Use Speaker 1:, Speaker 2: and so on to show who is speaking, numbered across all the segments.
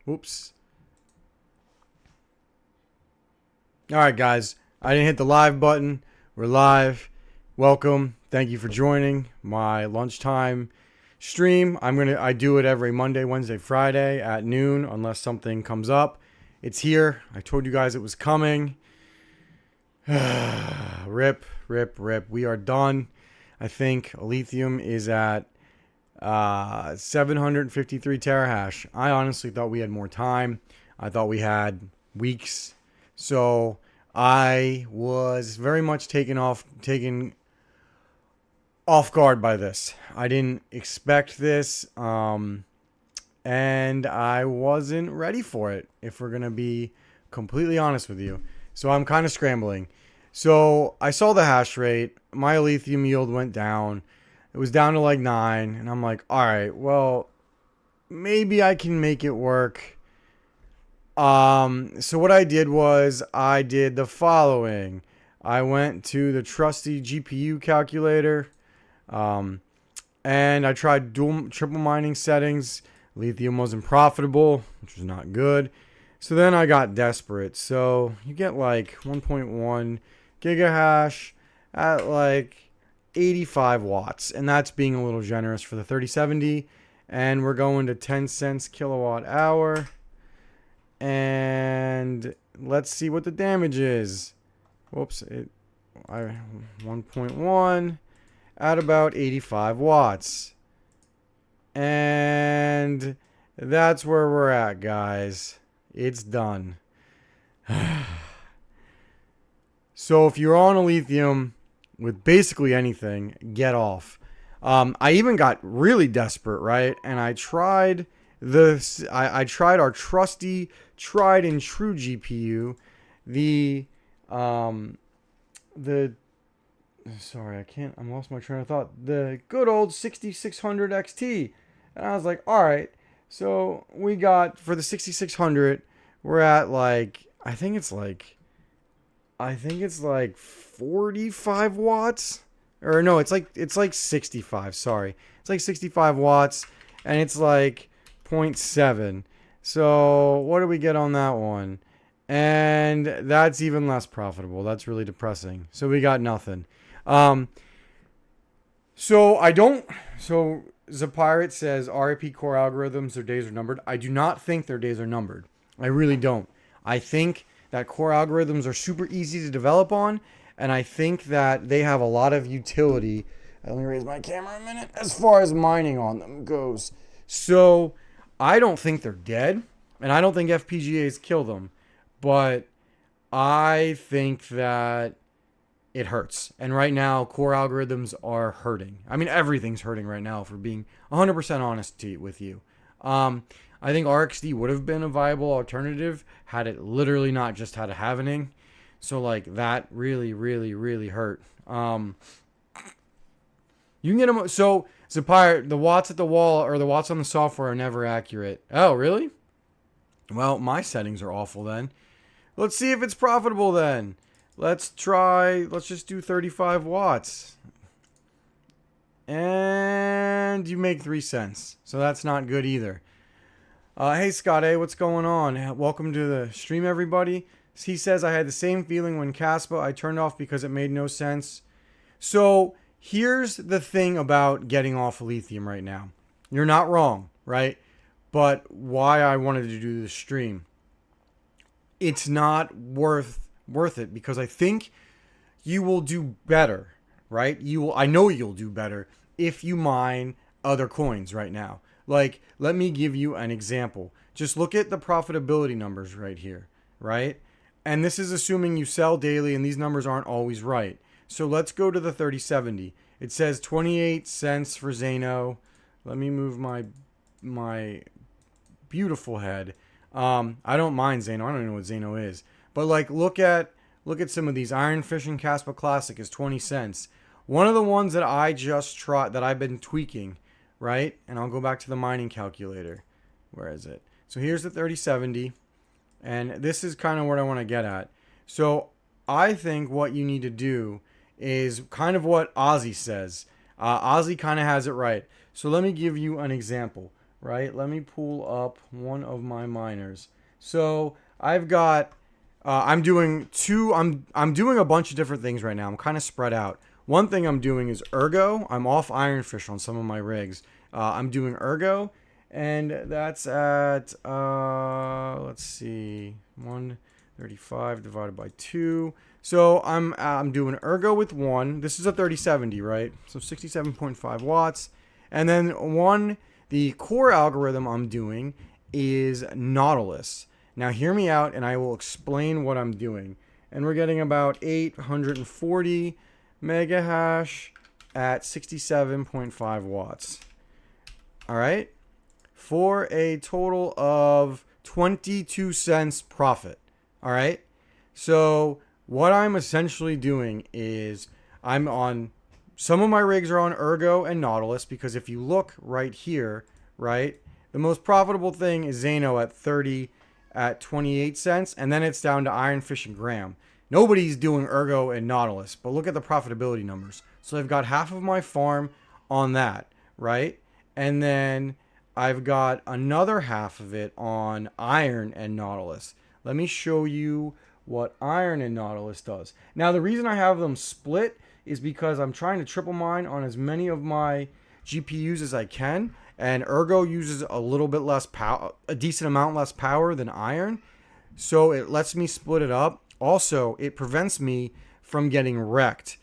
Speaker 1: Whoops. All right, guys. I didn't hit the live button. We're live. Welcome. Thank you for joining my lunchtime stream. I do it every Monday, Wednesday, Friday at noon unless something comes up. It's here. I told you guys it was coming. Rip. We are done. I think Alethium is at 753 terahash. I honestly thought we had more time. I thought we had weeks. So I was very much taken off guard by this. I didn't expect this, and I wasn't ready for it, if we're going to be completely honest with you. So I'm kind of scrambling. So I saw the hash rate. My Alethium yield went down. It was down to like 9, and I'm like, all right, well, maybe I can make it work. So what I did was I did the following. I went to the trusty GPU calculator, and I tried triple mining settings. Lithium wasn't profitable, which was not good. So then I got desperate. So you get like 1.1 gigahash at like 85 watts, and that's being a little generous for the 3070. And we're going to 10 cents kilowatt hour. And let's see what the damage is. Whoops, 1.1 at about 85 watts. And that's where we're at, guys. It's done. So if you're on Alethium with basically anything, get off. I even got really desperate, right? And I tried I tried our trusty, tried and true GPU, I lost my train of thought. The good old 6600 XT. And I was like, all right. So we got, for the 6600, we're at like, I think it's like 45 watts. Or no, it's like 65, sorry. It's like 65 watts, and it's like 0.7. So what do we get on that one? And that's even less profitable. That's really depressing. So we got nothing. So Zapirate says RIP core algorithms, their days are numbered. I do not think their days are numbered. I really don't. I think that core algorithms are super easy to develop on, and I think that they have a lot of utility. Let me raise my camera a minute as far as mining on them goes. So I don't think they're dead, and I don't think FPGAs kill them, but I think that it hurts. And right now, core algorithms are hurting. I mean, everything's hurting right now, for being 100% honest with you. I think RxD would have been a viable alternative had it literally not just had a halvening. So, like, that really, really, really hurt. You can get them. So, Zapire, the watts at the wall or the watts on the software are never accurate. Oh, really? Well, my settings are awful then. Let's see if it's profitable then. Let's just do 35 watts. And you make 3 cents. So that's not good either. Hey, Scott A, what's going on? Welcome to the stream, everybody. He says, I had the same feeling when Caspa. I turned off because it made no sense. So here's the thing about getting off Alethium right now. You're not wrong, right? But why I wanted to do this stream. It's not worth it, because I think you will do better, right? I know you'll do better if you mine other coins right now. Like, let me give you an example. Just look at the profitability numbers right here, right? And this is assuming you sell daily, and these numbers aren't always right. So let's go to the 3070. It says 28 cents for Zano. Let me move my beautiful head. I don't mind Zano. I don't even know what Zano is. But like, look at some of these. Ironfish and Caspa Classic is 20 cents. One of the ones that I just tried, that I've been tweaking, right? And I'll go back to the mining calculator. Where is it? So here's the 3070. And this is kind of what I want to get at. So I think what you need to do is kind of what Ozzy says. Ozzy kind of has it right. So let me give you an example. right? Let me pull up one of my miners. So I've got, I'm doing I'm doing a bunch of different things right now. I'm kind of spread out. One thing I'm doing is ergo. I'm off ironfish on some of my rigs. I'm doing ergo, and that's at let's see, 135 divided by 2. So I'm doing ergo with 1. This is a 3070, right? So 67.5 watts. And then the core algorithm I'm doing is Nautilus. Now hear me out and I will explain what I'm doing. And we're getting about 840 mega hash at 67.5 watts. All right? For a total of 22 cents profit. All right? So what I'm essentially doing is some of my rigs are on ergo and Nautilus, because if you look right here, right, the most profitable thing is Zano at 30 at 28 cents, and then it's down to Ironfish and Graham. Nobody's doing ergo and Nautilus, but look at the profitability numbers. So I've got half of my farm on that, right? And then I've got another half of it on iron and Nautilus. Let me show you what iron and Nautilus does. Now, the reason I have them split is because I'm trying to triple mine on as many of my GPUs as I can, and ergo uses a little bit less power, a decent amount less power than iron, so it lets me split it up. Also, it prevents me from getting wrecked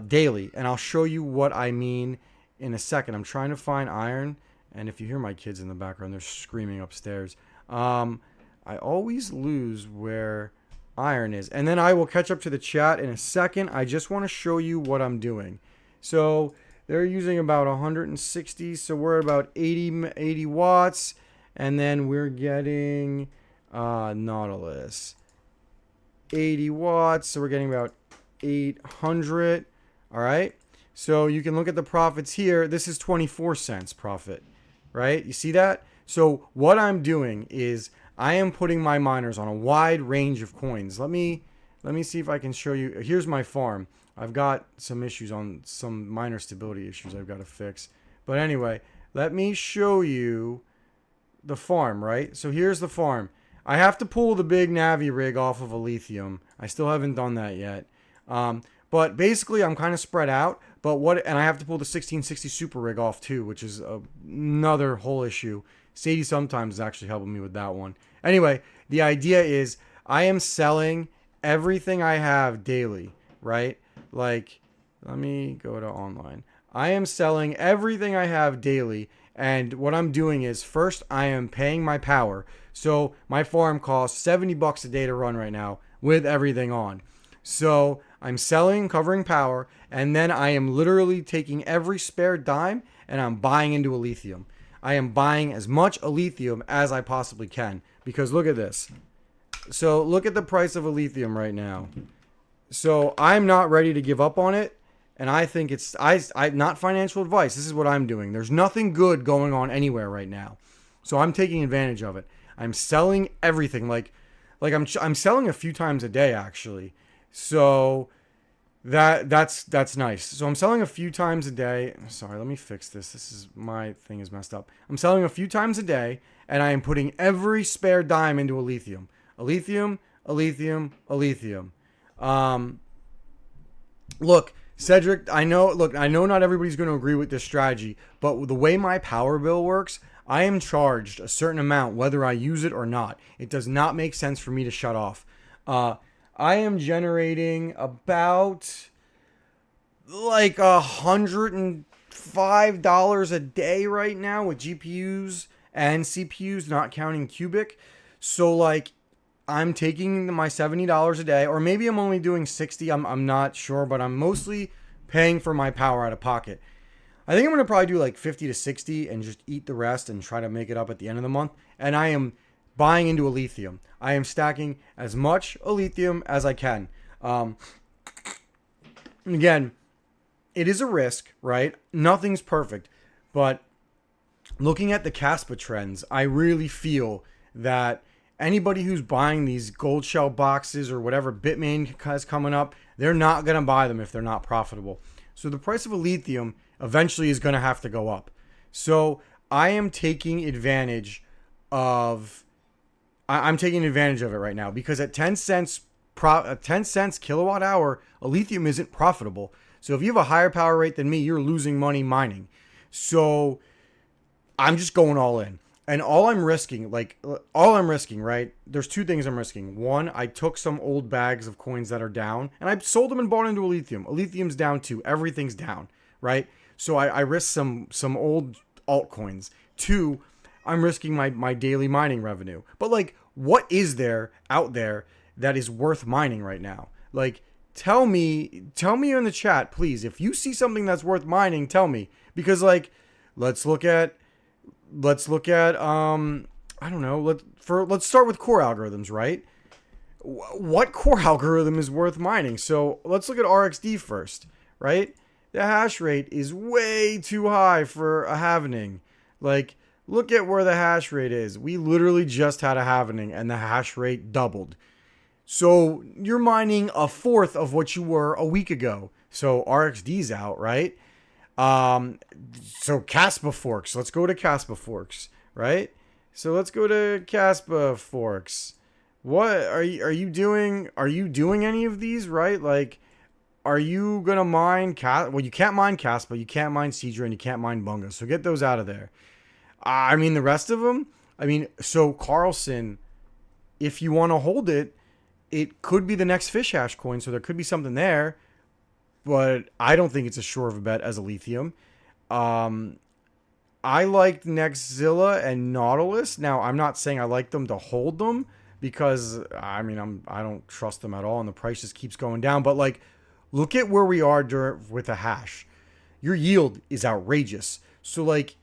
Speaker 1: daily, and I'll show you what I mean in a second. I'm trying to find iron, and if you hear my kids in the background, they're screaming upstairs. I always lose where iron is, and then I will catch up to the chat in a second. I just want to show you what I'm doing. So they're using about 160, so we're at about 80 watts, and then we're getting Nautilus 80 watts, so we're getting about 800. All right, so you can look at the profits here. This is 24 cents profit, right? You see that? So what I'm doing is I am putting my miners on a wide range of coins. Let me see if I can show you. Here's my farm. I've got some issues on some miner stability issues I've got to fix. But anyway, let me show you the farm, right? So here's the farm. I have to pull the big Navi rig off of Alephium. I still haven't done that yet. But basically I'm kind of spread out. And I have to pull the 1660 super rig off too, which is another whole issue. Sadie sometimes is actually helping me with that one. Anyway, the idea is I am selling everything I have daily, right? Like, let me go to online. I am selling everything I have daily, and what I'm doing is first I am paying my power. So my farm costs $70 a day to run right now with everything on. So I'm selling, covering power, and then I am literally taking every spare dime and I'm buying into Alethium. I am buying as much Alethium as I possibly can, because look at this. So look at the price of Alethium right now. So I'm not ready to give up on it, and I think it's not financial advice. This is what I'm doing. There's nothing good going on anywhere right now, so I'm taking advantage of it. I'm selling everything, like I'm selling a few times a day actually. So that's nice. So I'm selling a few times a day. Sorry, let me fix this. My thing is messed up. I'm selling a few times a day, and I am putting every spare dime into Alethium. Alethium, Alethium, Alethium. Look, Cedric, I know not everybody's going to agree with this strategy, but the way my power bill works, I am charged a certain amount whether I use it or not. It does not make sense for me to shut off. I am generating about like $105 a day right now with GPUs and CPUs, not counting cubic. So like I'm taking my $70 a day, or maybe I'm only doing 60. I'm not sure, but I'm mostly paying for my power out of pocket. I think I'm going to probably do like 50 to 60 and just eat the rest and try to make it up at the end of the month. And I am buying into Alethium. I am stacking as much Alethium as I can. Again, it is a risk, right? Nothing's perfect. But looking at the Caspa trends, I really feel that anybody who's buying these gold shell boxes or whatever Bitmain has coming up, they're not going to buy them if they're not profitable. So the price of Alethium eventually is going to have to go up. So I am taking advantage of I'm taking advantage of it right now because at 10 cents 10 cents kilowatt hour, a lithium isn't profitable. So if you have a higher power rate than me, you're losing money mining. So I'm just going all in. And all I'm risking, right? There's two things I'm risking. One, I took some old bags of coins that are down and I sold them and bought into a lithium. A lithium's down too. Everything's down, right? So I risked some old altcoins. Two, I'm risking my daily mining revenue. But like, what is there out there that is worth mining right now? Like, tell me in the chat, please. If you see something that's worth mining, tell me. Because like, let's look at I don't know, let's start with core algorithms, right? What core algorithm is worth mining? So let's look at RxD first, right? The hash rate is way too high for a halvening. Like, look at where the hash rate is. We literally just had a halvening and the hash rate doubled. So you're mining a fourth of what you were a week ago. So RxD's out, right? So Caspa forks. Let's go to Caspa forks, right? So let's go to Caspa forks. What are you doing? Are you doing any of these, right? Like, are you gonna mine well, you can't mine Caspa, you can't mine Cedra, and you can't mine Bunga. So get those out of there. I mean, the rest of them. I mean, so Carlson, if you want to hold it, it could be the next fish hash coin. So there could be something there. But I don't think it's as sure of a bet as a lithium. I liked Nextzilla and Nautilus. Now, I'm not saying I like them to hold them because I mean I don't trust them at all, and the price just keeps going down. But like, look at where we are with a hash. Your yield is outrageous. So like,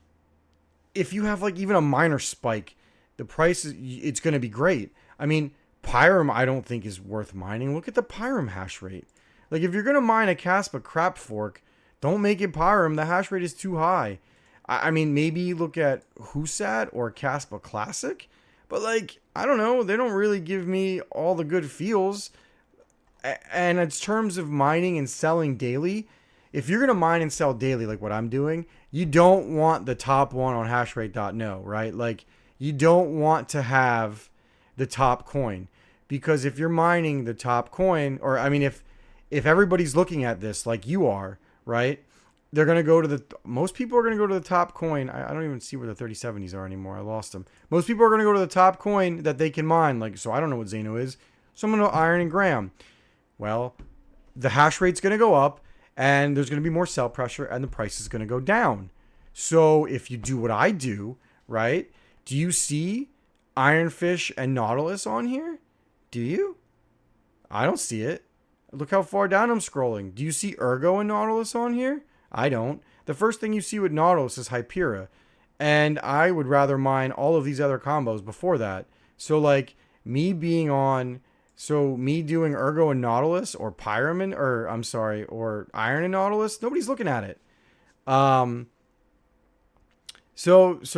Speaker 1: if you have like even a minor spike, the price it's going to be great. I mean, Pyrum I don't think is worth mining. Look at the Pyrum hash rate. Like, if you're going to mine a Caspa crap fork, don't make it Pyrum. The hash rate is too high. I mean, maybe look at Husat or Caspa Classic. But, like, I don't know. They don't really give me all the good feels. And in terms of mining and selling daily, if you're going to mine and sell daily like what I'm doing, you don't want the top one on hashrate.no, right? Like, you don't want to have the top coin. Because if you're mining the top coin, or, I mean, if everybody's looking at this like you are, right? They're going to go to most people are going to go to the top coin. I don't even see where the 3070s are anymore. I lost them. Most people are going to go to the top coin that they can mine. Like, so I don't know what Zeno is. So I'm going to Iron and Graham. Well, the hash rate's going to go up and there's going to be more sell pressure and the price is going to go down. So if you do what I do, right? Do you see Ironfish and Nautilus on here? Do you? I don't see it. Look how far down I'm scrolling. Do you see Ergo and Nautilus on here? I don't. The first thing you see with Nautilus is Hypera. And I would rather mine all of these other combos before that. So like me doing Ergo and Nautilus or Pyramid, or Iron and Nautilus, nobody's looking at it. So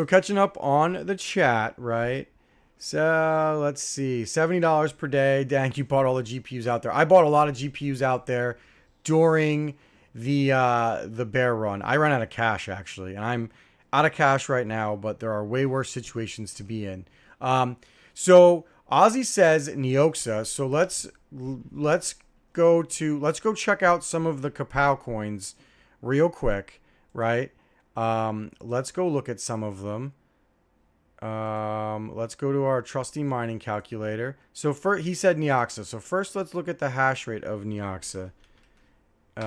Speaker 1: catching up on the chat, right? So let's see, $70 per day. Dang, you bought all the GPUs out there. I bought a lot of GPUs out there during the bear run. I ran out of cash actually, and I'm out of cash right now. But there are way worse situations to be in. So Ozzy says Neoxa. So let's go check out some of the Kapow coins real quick, right? Let's go look at some of them. Let's go to our trusty mining calculator. So he said Neoxa. So first let's look at the hash rate of Neoxa. I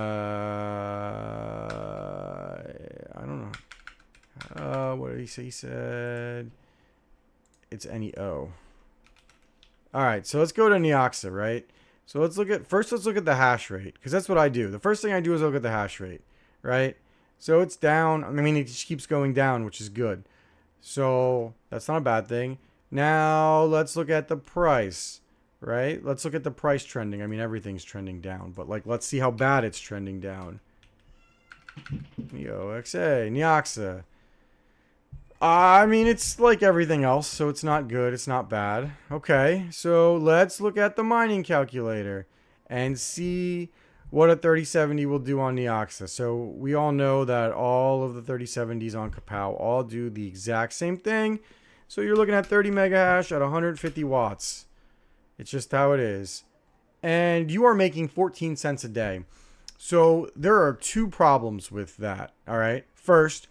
Speaker 1: don't know. What did he say? He said it's NEO. All right, so let's go to Neoxa, right? So let's look at the hash rate, because that's what I do. The first thing I do is look at the hash rate, right? So it's down. I mean, it just keeps going down, which is good. So that's not a bad thing. Now let's look at the price, right? Let's look at the price trending. I mean, everything's trending down, but like, let's see how bad it's trending down. Neoxa. I mean, it's like everything else, so it's not good. It's not bad. Okay, so let's look at the mining calculator and see what a 3070 will do on Neoxa. So we all know that all of the 3070s on Kapow all do the exact same thing. So you're looking at 30 mega hash at 150 watts. It's just how it is. And you are making 14 cents a day. So there are two problems with that. All right. First,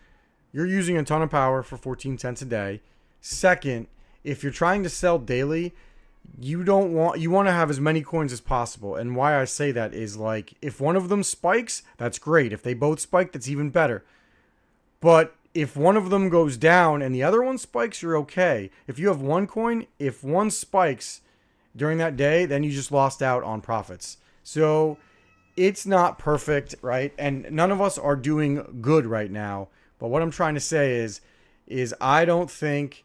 Speaker 1: you're using a ton of power for 14 cents a day. Second, if you're trying to sell daily, you want to have as many coins as possible. And why I say that is, like, if one of them spikes, that's great. If they both spike, that's even better. But if one of them goes down and the other one spikes, you're okay. If you have one coin, if one spikes during that day, then you just lost out on profits. So it's not perfect, right? And none of us are doing good right now. But what I'm trying to say is I don't think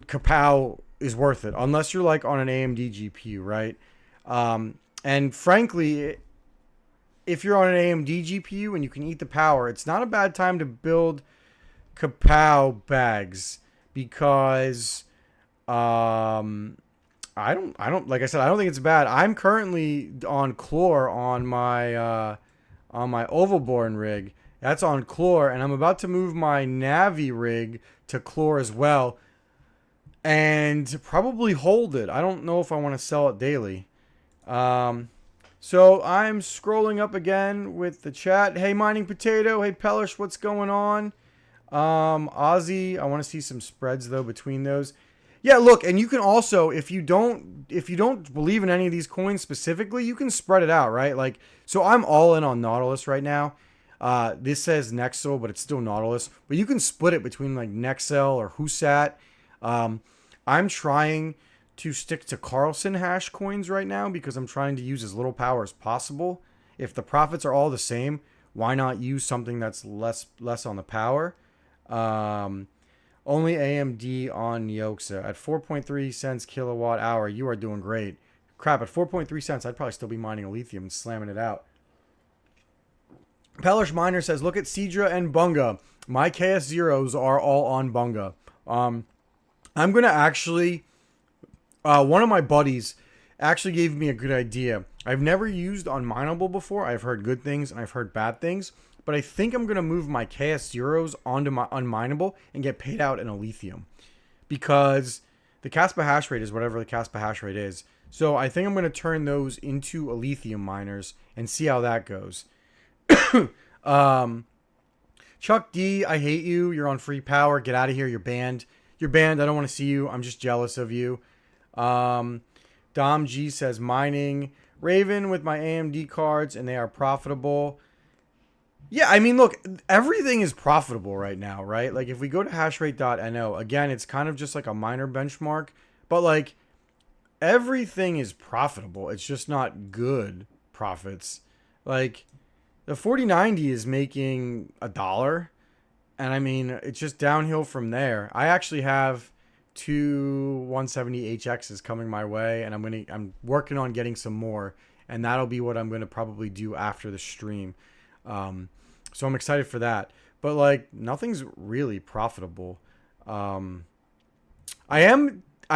Speaker 1: Kapow is worth it unless you're like on an AMD GPU, right? And frankly, if you're on an AMD GPU and you can eat the power, it's not a bad time to build Kapow bags because I don't like I said, I don't think it's bad. I'm currently on Chlor on my Ovalborn rig. That's on Chlor, and I'm about to move my Navi rig to Chlor as well, and probably hold it. I don't know if I want to sell it daily. So I'm scrolling up again with the chat. Hey, Mining Potato. Hey, Pellish, what's going on? Ozzy, I want to see some spreads though between those. Yeah, look, and you can also, if you don't believe in any of these coins specifically, you can spread it out, right? Like, so I'm all in on Nautilus right now. This says Nexel, but it's still Nautilus. But you can split it between like Nexel or Husat. I'm trying to stick to Carlson hash coins right now because I'm trying to use as little power as possible. If the profits are all the same, why not use something that's less on the power? Only AMD on Neoxa at 4.3 cents kilowatt hour. You are doing great. Crap, at 4.3 cents, I'd probably still be mining Alethium and slamming it out. Pellish Miner says, look at Cedra and Bunga. My KS Zeros are all on Bunga. I'm going to actually... one of my buddies actually gave me a good idea. I've never used Unmineable before. I've heard good things and I've heard bad things. But I think I'm going to move my KS Zeros onto my Unmineable and get paid out in Alethium. Because the Caspa hash rate is whatever the Caspa hash rate is. So I think I'm going to turn those into Alethium miners and see how that goes. Chuck D, I hate you. You're on free power. Get out of here. You're banned. You're banned. I don't want to see you. I'm just jealous of you. Dom G says mining Raven with my AMD cards and they are profitable. Yeah, I mean, look, everything is profitable right now, right? Like, if we go to hashrate.no, again, it's kind of just like a minor benchmark, but like, everything is profitable. It's just not good profits. Like, the 4090 is making $1, and I mean, it's just downhill from there. I actually have two 170HXs coming my way, and I'm working on getting some more, and that'll be what I'm going to probably do after the stream. So I'm excited for that. But like, nothing's really profitable. I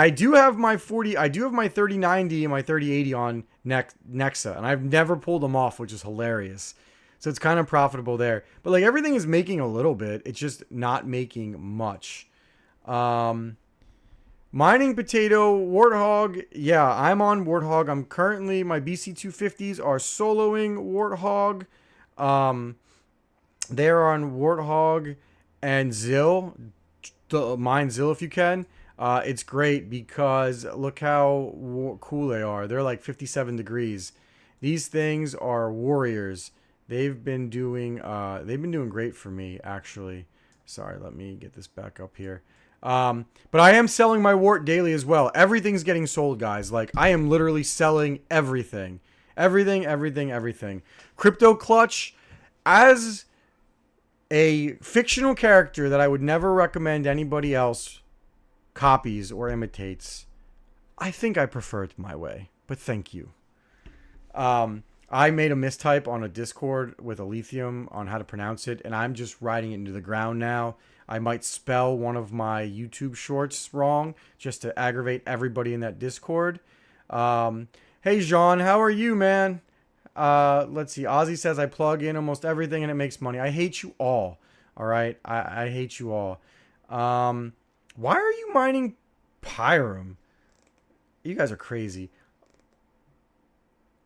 Speaker 1: do have my 3090 and my 3080 on Nexa, and I've never pulled them off, which is hilarious. So it's kind of profitable there. But like, everything is making a little bit. It's just not making much. Mining Potato, Warthog. Yeah, I'm on Warthog. I'm currently, my BC250s are soloing Warthog. They're on Warthog and Zill. Mine Zill if you can. It's great because look how cool they are. They're like 57 degrees. These things are warriors. They've been doing great for me, actually. Sorry, let me get this back up here. But I am selling my wart daily as well. Everything's getting sold, guys. Like, I am literally selling everything. Everything. Crypto Clutch, as a fictional character that I would never recommend anybody else copies or imitates, I think I prefer it my way, but thank you. I made a mistype on a Discord with Alethium on how to pronounce it, and I'm just writing it into the ground now. I might spell one of my YouTube shorts wrong just to aggravate everybody in that Discord. Hey, Jean, how are you, man? Let's see. Ozzy says I plug in almost everything and it makes money. I hate you all. All right. I hate you all. Why are you mining Pyrum? You guys are crazy.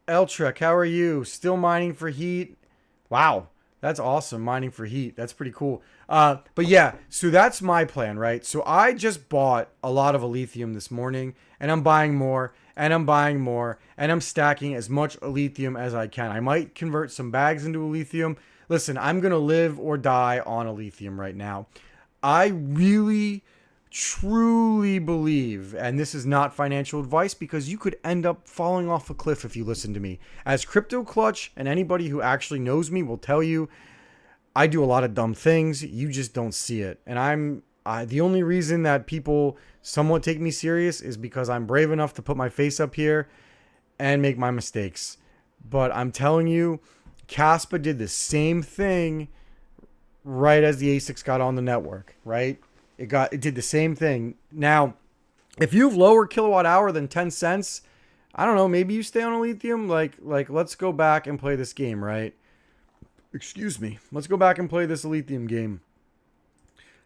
Speaker 1: Eltrek, how are you? Still mining for heat? Wow. That's awesome. Mining for heat. That's pretty cool. But yeah, so that's my plan, right? So I just bought a lot of Alethium this morning, and I'm buying more, and I'm buying more, and I'm stacking as much Alethium as I can. I might convert some bags into Alethium. Listen, I'm going to live or die on Alethium right now. I really, truly believe, and this is not financial advice because you could end up falling off a cliff if you listen to me. As Crypto Clutch and anybody who actually knows me will tell you, I do a lot of dumb things. You just don't see it. And the only reason that people somewhat take me serious is because I'm brave enough to put my face up here and make my mistakes. But I'm telling you, Caspa did the same thing right as the ASICs got on the network, right? It did the same thing. Now, if you have lower kilowatt hour than 10 cents, I don't know, maybe you stay on Alethium. Like let's go back and play this game, right? Excuse me. Let's go back and play this Alethium game.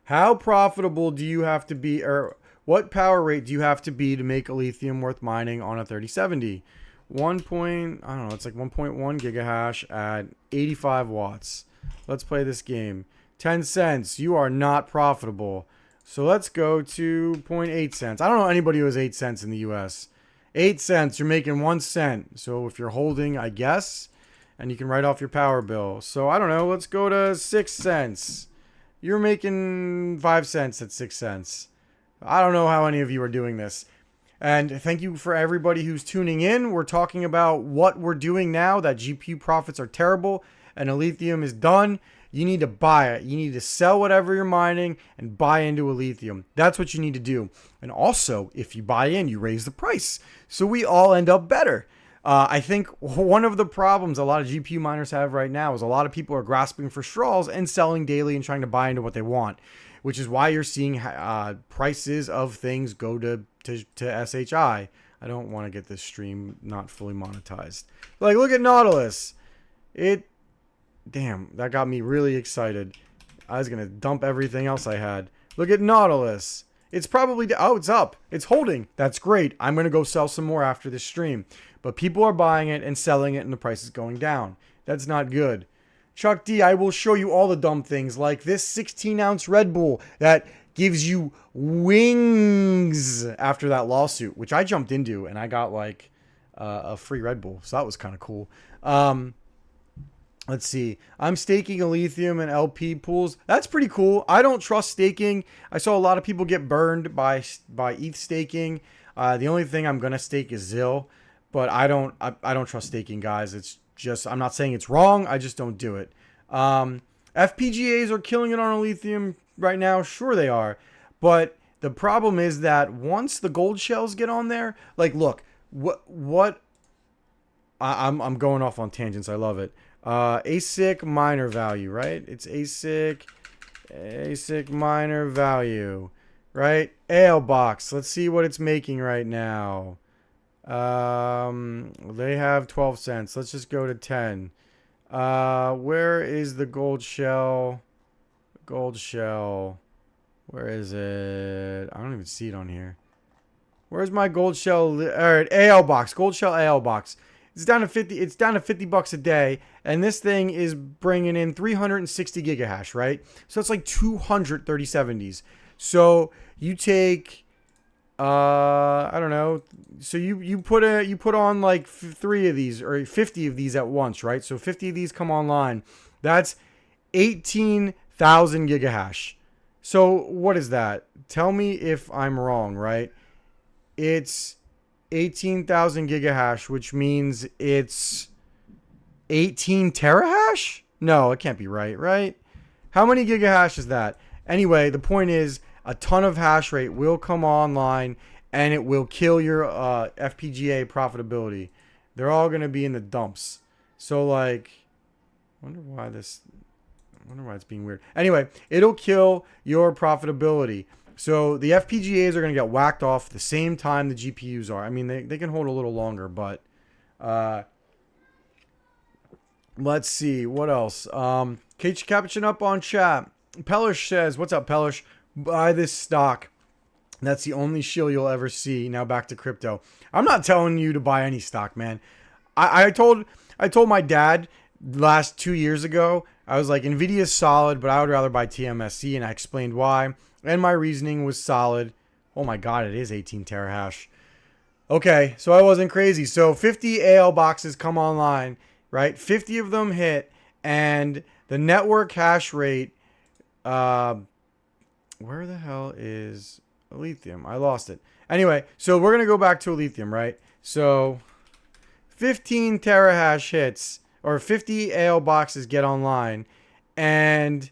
Speaker 1: How profitable do you have to be, or what power rate do you have to be to make Alethium worth mining on a 3070? I don't know, it's like 1.1 gigahash at 85 watts. Let's play this game. 10 cents. You are not profitable. So let's go to 0.8 cents. I don't know anybody who has 8 cents in the US. 8 cents, you're making 1 cent. So if you're holding, I guess, and you can write off your power bill. So I don't know, let's go to 6 cents. You're making 5 cents at 6 cents. I don't know how any of you are doing this. And thank you for everybody who's tuning in. We're talking about what we're doing now, that GPU profits are terrible and Alethium is done. You need to buy it. You need to sell whatever you're mining and buy into Alethium. That's what you need to do. And also, if you buy in, you raise the price. So we all end up better. I think one of the problems a lot of GPU miners have right now is a lot of people are grasping for straws and selling daily and trying to buy into what they want, which is why you're seeing prices of things go to SHI. I don't want to get this stream not fully monetized. Like, look at Nautilus. Damn, that got me really excited. I was going to dump everything else I had. Look at Nautilus. It's probably, oh, it's up. It's holding. That's great. I'm going to go sell some more after this stream. But people are buying it and selling it and the price is going down. That's not good. Chuck D, I will show you all the dumb things like this 16-ounce Red Bull that gives you wings after that lawsuit, which I jumped into and I got like a free Red Bull. So that was kind of cool. Let's see. I'm staking Alethium and LP pools. That's pretty cool. I don't trust staking. I saw a lot of people get burned by ETH staking. The only thing I'm gonna stake is ZIL, but I don't trust staking, guys. It's just, I'm not saying it's wrong. I just don't do it. FPGAs are killing it on Alethium right now. Sure they are, but the problem is that once the gold shells get on there, like, look, I'm going off on tangents. I love it. ASIC miner value, right? It's ASIC miner value, right? Alebox. Let's see what it's making right now. They have 12 cents. Let's just go to 10. Where is the gold shell? Gold shell. Where is it? I don't even see it on here. Where's my gold shell? All right, Alebox. Gold shell Alebox. It's down to 50. It's down to $50 a day, and this thing is bringing in 360 gigahash, right? So it's like 200 3070s. So you take, I don't know. So you put on like 3 of these or 50 of these at once, right? So 50 of these come online. That's 18,000 gigahash. So what is that? Tell me if I'm wrong, right? It's 18,000 gigahash, which means it's 18 terahash? No, it can't be right? How many gigahash is that? Anyway, the point is a ton of hash rate will come online and it will kill your FPGA profitability. They're all going to be in the dumps. So like, I wonder why it's being weird. Anyway, it'll kill your profitability. So the FPGAs are going to get whacked off the same time the GPUs are. I mean, they can hold a little longer, but Let's see what else. Catching up on chat. Pellish says, "What's up, Pellish? Buy this stock. That's the only shill you'll ever see." Now back to crypto. I'm not telling you to buy any stock, man. I told my dad last 2 years ago. I was like, Nvidia's solid, but I would rather buy TMSC, and I explained why. And my reasoning was solid. Oh my god, it is 18 terahash. Okay, so I wasn't crazy. So 50 AL boxes come online, right? 50 of them hit, and the network hash rate. Where the hell is Alethium? I lost it. Anyway, so we're gonna go back to Alethium, right? So 15 terahash hits, or 50 AL boxes get online, and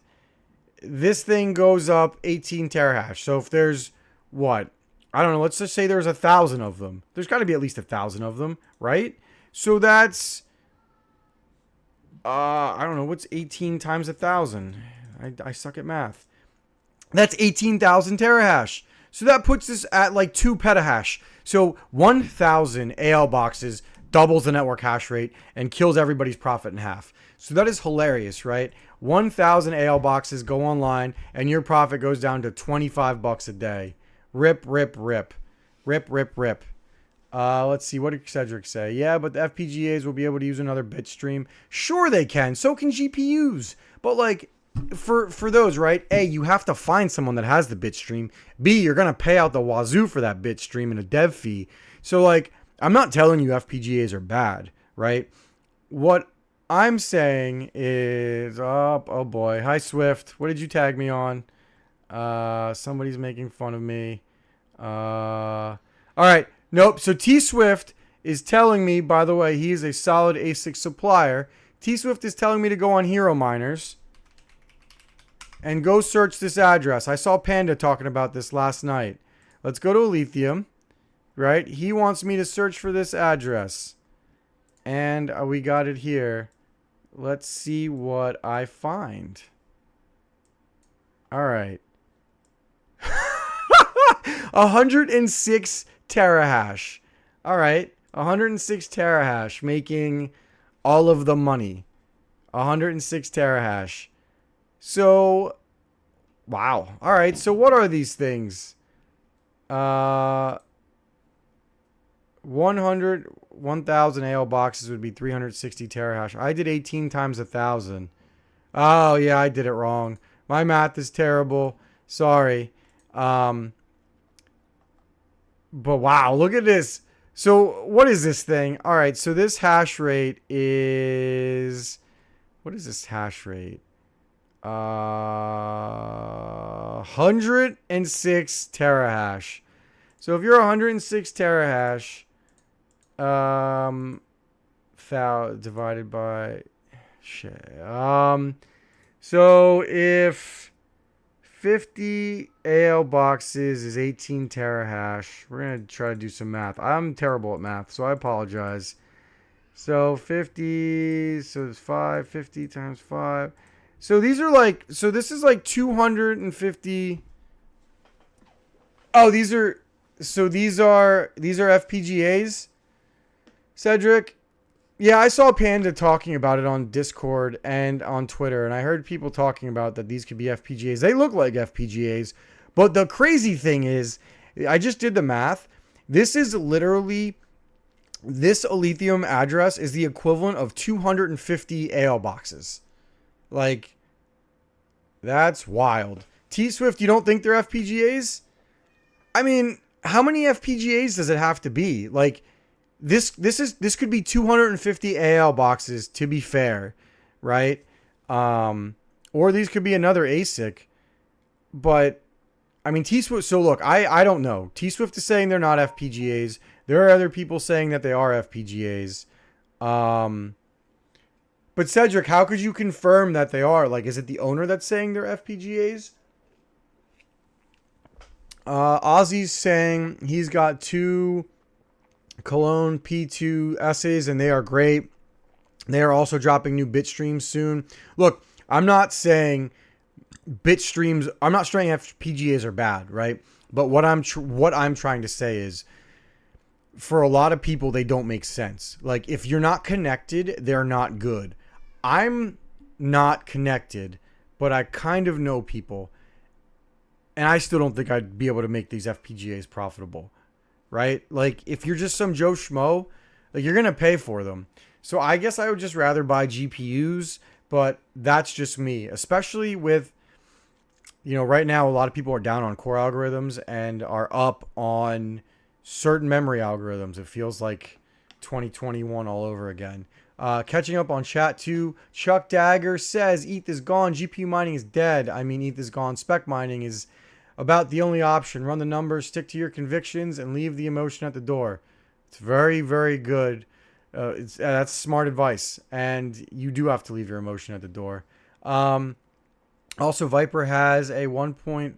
Speaker 1: this thing goes up 18 terahash. So if there's what? I don't know. Let's just say there's 1,000 of them. There's got to be at least 1,000 of them, right? So that's, I don't know. What's 18 times 1,000? I suck at math. That's 18,000 terahash. So that puts us at like 2 petahash. So 1,000 AL boxes doubles the network hash rate and kills everybody's profit in half. So that is hilarious, right? 1,000 AL boxes go online and your profit goes down to $25 a day. Rip, rip, rip. Rip, rip, rip. Let's see. What did Cedric say? Yeah, but the FPGAs will be able to use another bit stream. Sure they can. So can GPUs. But like, for those, right? A, you have to find someone that has the bit stream. B, you're going to pay out the wazoo for that bit stream and a dev fee. So like, I'm not telling you FPGAs are bad, right? What I'm saying is, oh boy. Hi, Swift. What did you tag me on? Somebody's making fun of me. All right. Nope. So T Swift is telling me, by the way, he is a solid ASIC supplier. T Swift is telling me to go on Hero Miners and go search this address. I saw Panda talking about this last night. Let's go to Alethium, right? He wants me to search for this address. And we got it here. Let's see what I find. All right. 106 terahash. All right. 106 terahash, making all of the money. 106 terahash. So, wow. All right. So what are these things? 1,000 AL boxes would be 360 terahash. I did 18 times 1,000. Oh, yeah, I did it wrong. My math is terrible. Sorry. But wow, look at this. So what is this thing? All right, so this hash rate is... What is this hash rate? 106 terahash. So if you're 106 terahash, divided by... Shit. So if 50 AL boxes is 18 terahash, we're going to try to do some math. I'm terrible at math, so I apologize. So 50, so it's 50 times 5. So these are like, so this is like 250. Oh, these are FPGAs, Cedric. Yeah, I saw Panda talking about it on Discord and on Twitter, and I heard people talking about that these could be FPGAs. They look like FPGAs, but the crazy thing is, I just did the math. This is literally, this Alethium address is the equivalent of 250 AL boxes. Like, that's wild. T-Swift, you don't think they're FPGAs? I mean, how many FPGAs does it have to be? Like, this could be 250 AL boxes, to be fair, right? Or these could be another ASIC. But I mean, T-Swift. So look, I don't know. T-Swift is saying they're not FPGAs. There are other people saying that they are FPGAs. But Cedric, how could you confirm that they are? Like, is it the owner that's saying they're FPGAs? Ozzy's saying he's got 2 Cologne P2Ss and they are great. They are also dropping new bit streams soon. Look, I'm not saying bit streams, I'm not saying FPGAs are bad, right? But what I'm trying to say is, for a lot of people, they don't make sense. Like, if you're not connected, they're not good. I'm not connected, but I kind of know people, and I still don't think I'd be able to make these FPGAs profitable, right? Like, if you're just some Joe Schmo, like, you're going to pay for them. So I guess I would just rather buy GPUs, but that's just me, especially with, right now a lot of people are down on core algorithms and are up on certain memory algorithms. It feels like 2021 all over again. Catching up on chat too. Chuck Dagger says ETH is gone. GPU mining is dead. I mean, ETH is gone. Spec mining is about the only option. Run the numbers, stick to your convictions, and leave the emotion at the door. It's very, very good. That's smart advice, and you do have to leave your emotion at the door. Also, Viper has a 149.4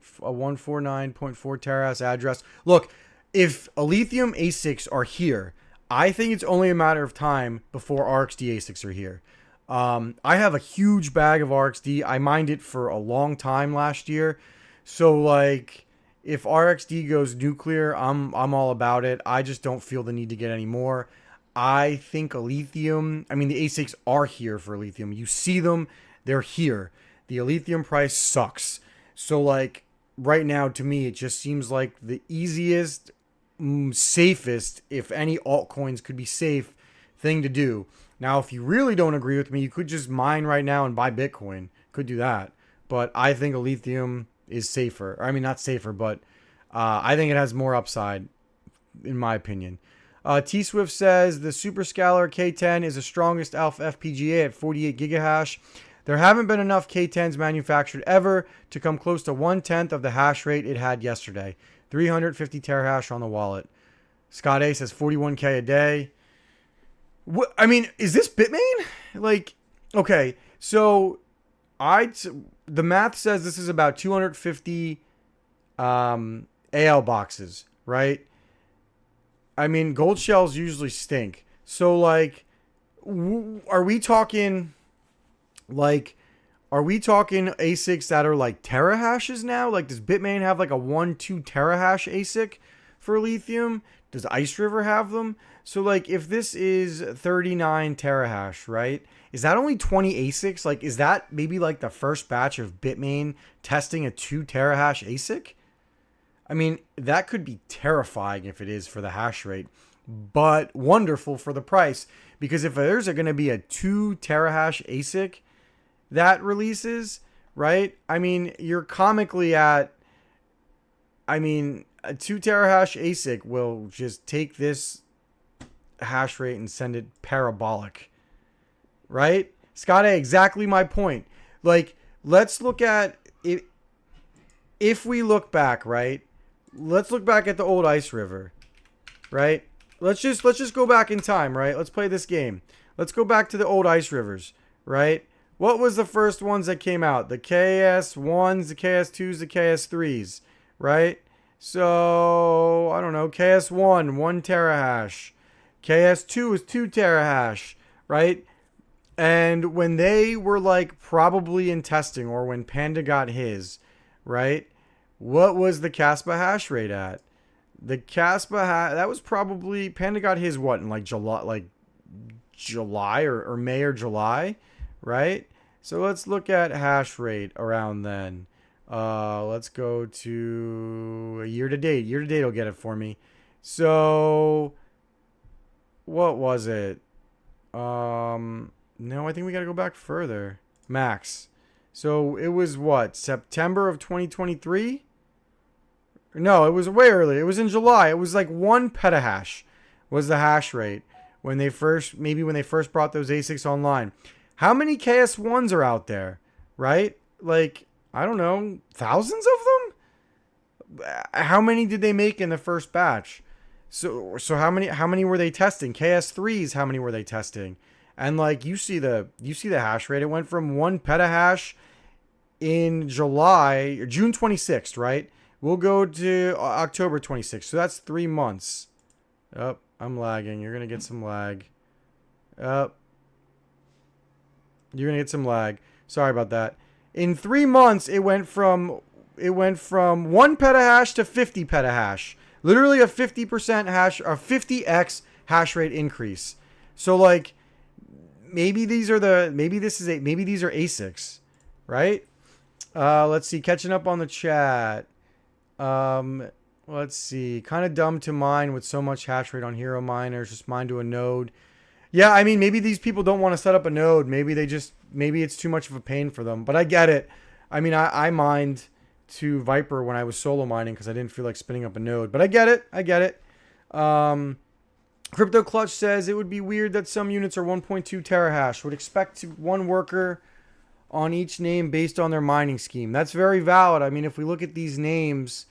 Speaker 1: terahash address. Look, if Alephium ASICs are here, I think it's only a matter of time before RxD ASICs are here. I have a huge bag of RxD. I mined it for a long time last year. So, like, if RxD goes nuclear, I'm all about it. I just don't feel the need to get any more. I think Alephium, the ASICs are here for Alephium. You see them, they're here. The Alephium price sucks. So, like, right now, to me, it just seems like the easiest, safest, if any altcoins could be safe, thing to do. Now, if you really don't agree with me, you could just mine right now and buy Bitcoin. Could do that. But I think Alephium is safer. Not safer, but I think it has more upside, in my opinion. T-Swift says the Superscalar K10 is the strongest alpha FPGA at 48 gigahash. There haven't been enough K10s manufactured ever to come close to 1/10 of the hash rate it had yesterday. 350 terahash on the wallet. Scott A says 41K a day. What, is this Bitmain? Like, okay, so the math says this is about 250 AL boxes, right? Gold shells usually stink. So, like, are we talking ASICs that are like terahashes now? Like, does Bitmain have like a 1-2 terahash ASIC for Alephium? Does Ice River have them? So, like, if this is 39 terahash, right? Is that only 20 ASICs? Like, is that maybe like the first batch of Bitmain testing a 2 terahash ASIC? That could be terrifying if it is for the hash rate, but wonderful for the price. Because if there's going to be a 2 terahash ASIC that releases, right? You're comically at, a 2 terahash ASIC will just take this hash rate and send it parabolic, right? Scott A, exactly my point. Like, let's look at it. If we look back, right? Let's look back at the old Ice River, right? Let's just go back in time, right? Let's play this game. Let's go back to the old Ice Rivers, right? What was the first ones that came out? The KS1s, the KS2s, the KS3s, right? So, I don't know, KS1, 1 terahash. KS2 is 2 terahash, right? And when they were like probably in testing, or when Panda got his, right? What was the Caspa hash rate at? The Caspa that was probably, Panda got his what, in like July or May or July, right? So let's look at hash rate around then. Let's go to year to date. Year to date will get it for me. So what was it? No, I think we got to go back further. Max. So it was what? September of 2023? No, it was way early. It was in July. It was like 1 petahash was the hash rate when they first brought those ASICs online. How many KS1s are out there, right? Like, I don't know, thousands of them? How many did they make in the first batch? So how many were they testing? KS3s, how many were they testing? And like, you see the hash rate. It went from 1 petahash in July, or June 26th, right? We'll go to October 26th. So that's 3 months. Oh, I'm lagging. You're going to get some lag. You're going to get some lag. Sorry about that. In 3 months, it went from 1 petahash to 50 petahash. Literally a 50% hash, or 50x hash rate increase. So like, maybe these are maybe these are ASICs, right? Let's see. Catching up on the chat. Let's see. Kind of dumb to mine with so much hash rate on hero miners. Just mine to a node. Yeah, I mean, maybe these people don't want to set up a node. Maybe it's too much of a pain for them. But I get it. I mean, I mined to Viper when I was solo mining because I didn't feel like spinning up a node. But I get it. Crypto Clutch says it would be weird that some units are 1.2 terahash. Would expect one worker on each name based on their mining scheme. That's very valid. I mean, if we look at these names,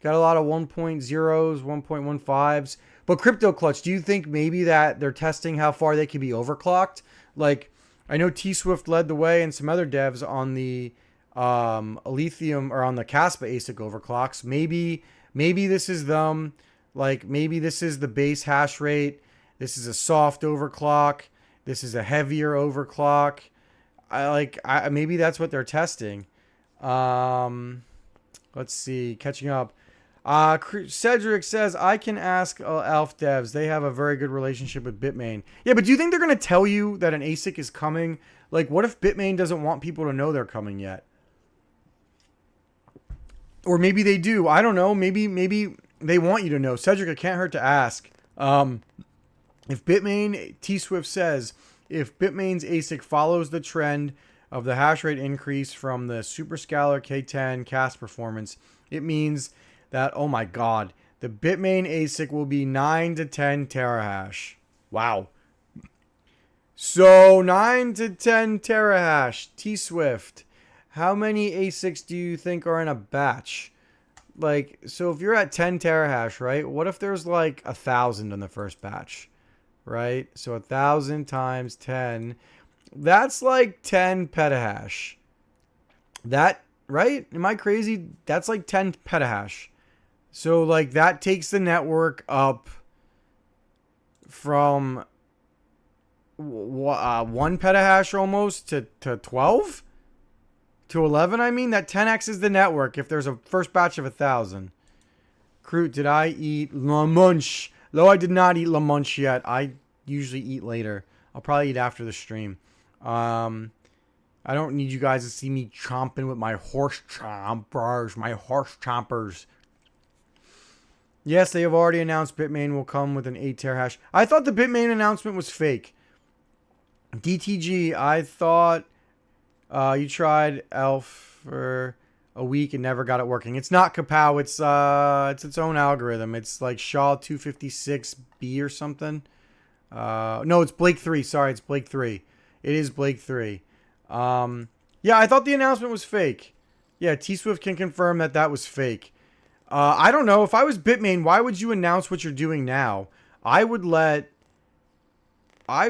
Speaker 1: got a lot of 1.0s, 1.15s. But Crypto Clutch, do you think maybe that they're testing how far they can be overclocked? Like, I know T-Swift led the way and some other devs on the Alephium or on the Caspa ASIC overclocks. Maybe this is them. Like, maybe this is the base hash rate. This is a soft overclock. This is a heavier overclock. Maybe that's what they're testing. Let's see. Catching up. Cedric says, I can ask Alf devs. They have a very good relationship with Bitmain. Yeah, but do you think they're going to tell you that an ASIC is coming? Like, what if Bitmain doesn't want people to know they're coming yet? Or maybe they do. I don't know. Maybe they want you to know. Cedric, it can't hurt to ask. If Bitmain, T-Swift says, if Bitmain's ASIC follows the trend of the hash rate increase from the Superscalar K10 cast performance, it means that, oh my God, the Bitmain ASIC will be 9 to 10 terahash. Wow. So 9 to 10 terahash. T-Swift, how many ASICs do you think are in a batch? Like, so if you're at 10 terahash, right? What if there's like 1,000 in the first batch, right? So 1,000 times 10, that's like 10 petahash. That, right? Am I crazy? That's like 10 petahash. So, like, that takes the network up from 1 petahash almost to 12? To 11, I mean? That 10x is the network if there's a first batch of 1,000. Kroot, did I eat LUNMCH? No, I did not eat LUNMCH yet. I usually eat later. I'll probably eat after the stream. I don't need you guys to see me chomping with my horse chompers. Yes, they have already announced Bitmain will come with an 8 terahash. I thought the Bitmain announcement was fake. DTG, I thought you tried Elf for a week and never got it working. It's not Kapow. It's its own algorithm. It's like SHA-256B or something. No, it's Blake 3. Sorry, it's Blake 3. It is Blake 3. Yeah, I thought the announcement was fake. Yeah, T-Swift can confirm that was fake. I don't know. If I was Bitmain, why would you announce what you're doing now? I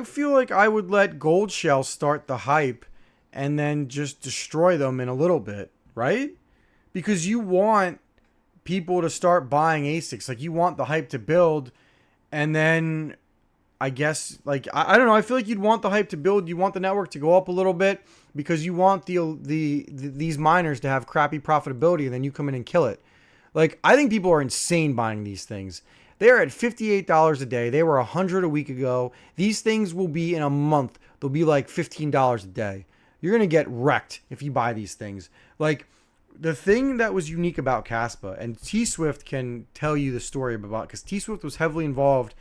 Speaker 1: feel like I would let Gold Shell start the hype and then just destroy them in a little bit, right? Because you want people to start buying ASICs. Like, you want the hype to build, and then I guess, like, I don't know. I feel like you'd want the hype to build. You want the network to go up a little bit because you want these miners to have crappy profitability, and then you come in and kill it. Like, I think people are insane buying these things. They're at $58 a day. They were $100 a week ago. These things will be in a month. They'll be like $15 a day. You're going to get wrecked if you buy these things. Like, the thing that was unique about Caspa, and T-Swift can tell you the story about, because T-Swift was heavily involved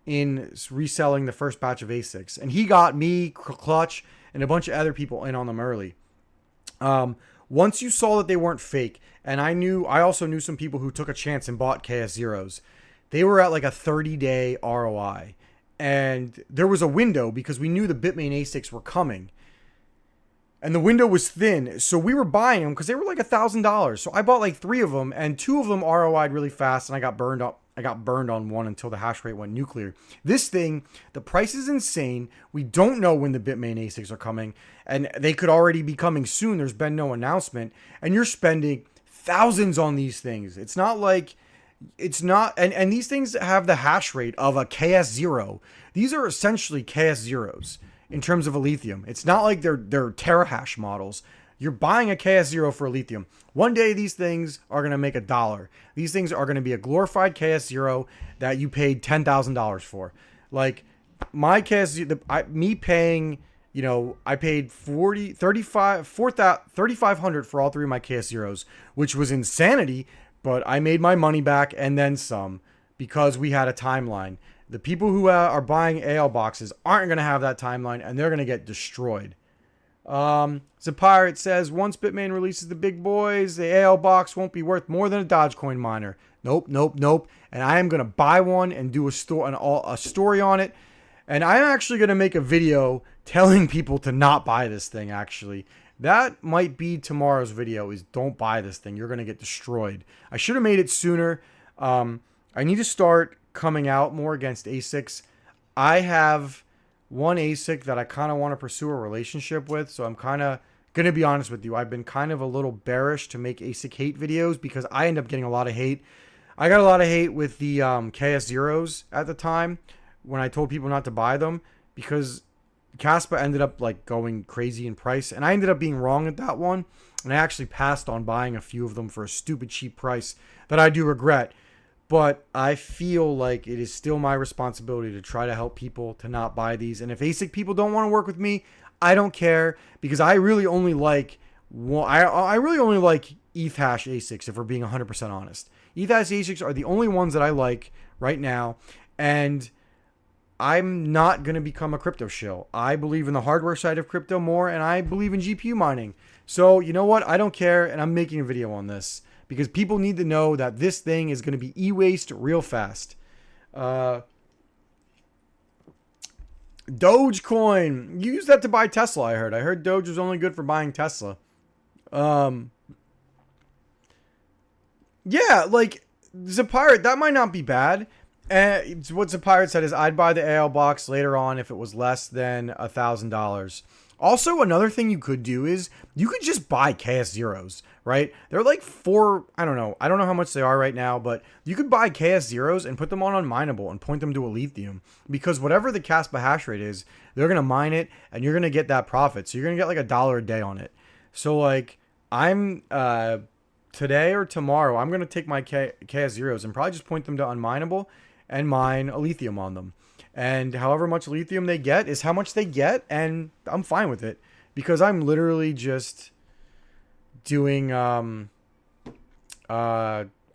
Speaker 1: in reselling the first batch of ASICs. And he got me, Clutch, and a bunch of other people in on them early. Once you saw that they weren't fake, and I also knew some people who took a chance and bought KS0s. They were at like a 30-day ROI. And there was a window because we knew the Bitmain ASICs were coming. And the window was thin. So we were buying them because they were like $1,000. So I bought like 3 of them, and 2 of them ROI'd really fast, and I got burned on one until the hash rate went nuclear. This thing, the price is insane. We don't know when the Bitmain ASICs are coming, and they could already be coming soon. There's been no announcement, and you're spending thousands on these things. It's not like, and these things have the hash rate of a KS0. These are essentially KS0s in terms of Alephium. It's not like they're terahash models. You're buying a KS0 for Alephium. One day these things are going to make $1. These things are going to be a glorified KS0 that you paid $10,000 for. Like, my KS0, me paying I paid 3,500 for all three of my KS Zeros, which was insanity, but I made my money back and then some because we had a timeline. The people who are buying AL boxes aren't going to have that timeline, and they're going to get destroyed. Zapirate says, once Bitmain releases the big boys, the AL box won't be worth more than a Dogecoin miner. Nope, nope, nope. And I am going to buy one and do a story on it. And I'm actually going to make a video telling people to not buy this thing, actually. That might be tomorrow's video, is don't buy this thing. You're going to get destroyed. I should have made it sooner. I need to start coming out more against ASICs. I have one ASIC that I kind of want to pursue a relationship with, so I'm kind of going to be honest with you. I've been kind of a little bearish to make ASIC hate videos because I end up getting a lot of hate. I got a lot of hate with the KS Zeros at the time when I told people not to buy them because Caspa ended up like going crazy in price, and I ended up being wrong at that one, and I actually passed on buying a few of them for a stupid cheap price that I do regret. But I feel like it is still my responsibility to try to help people to not buy these. And if ASIC people don't want to work with me, I don't care, because I really only like I really only like ETH hash ASICs, if we're being 100% honest. ETH hash ASICs are the only ones that I like right now, and I'm not going to become a crypto shill. I believe in the hardware side of crypto more, and I believe in GPU mining. So you know what? I don't care, and I'm making a video on this because people need to know that this thing is going to be e-waste real fast. Dogecoin. You use that to buy Tesla, I heard. I heard Doge was only good for buying Tesla. Yeah, like Zapirate, that might not be bad. What Zapirate said is, I'd buy the AL box later on if it was less than $1,000. Also, another thing you could do is you could just buy KS Zeros, right? They're like I don't know how much they are right now, but you could buy KS Zeros and put them on unminable and point them to Alephium, because whatever the Caspa hash rate is, they're going to mine it and you're going to get that profit. So you're going to get like $1 a day on it. So like I'm today or tomorrow, I'm going to take my KS Zeros and probably just point them to unminable and mine Alephium on them. And however much lithium they get is how much they get, and I'm fine with it because I'm literally just doing I'm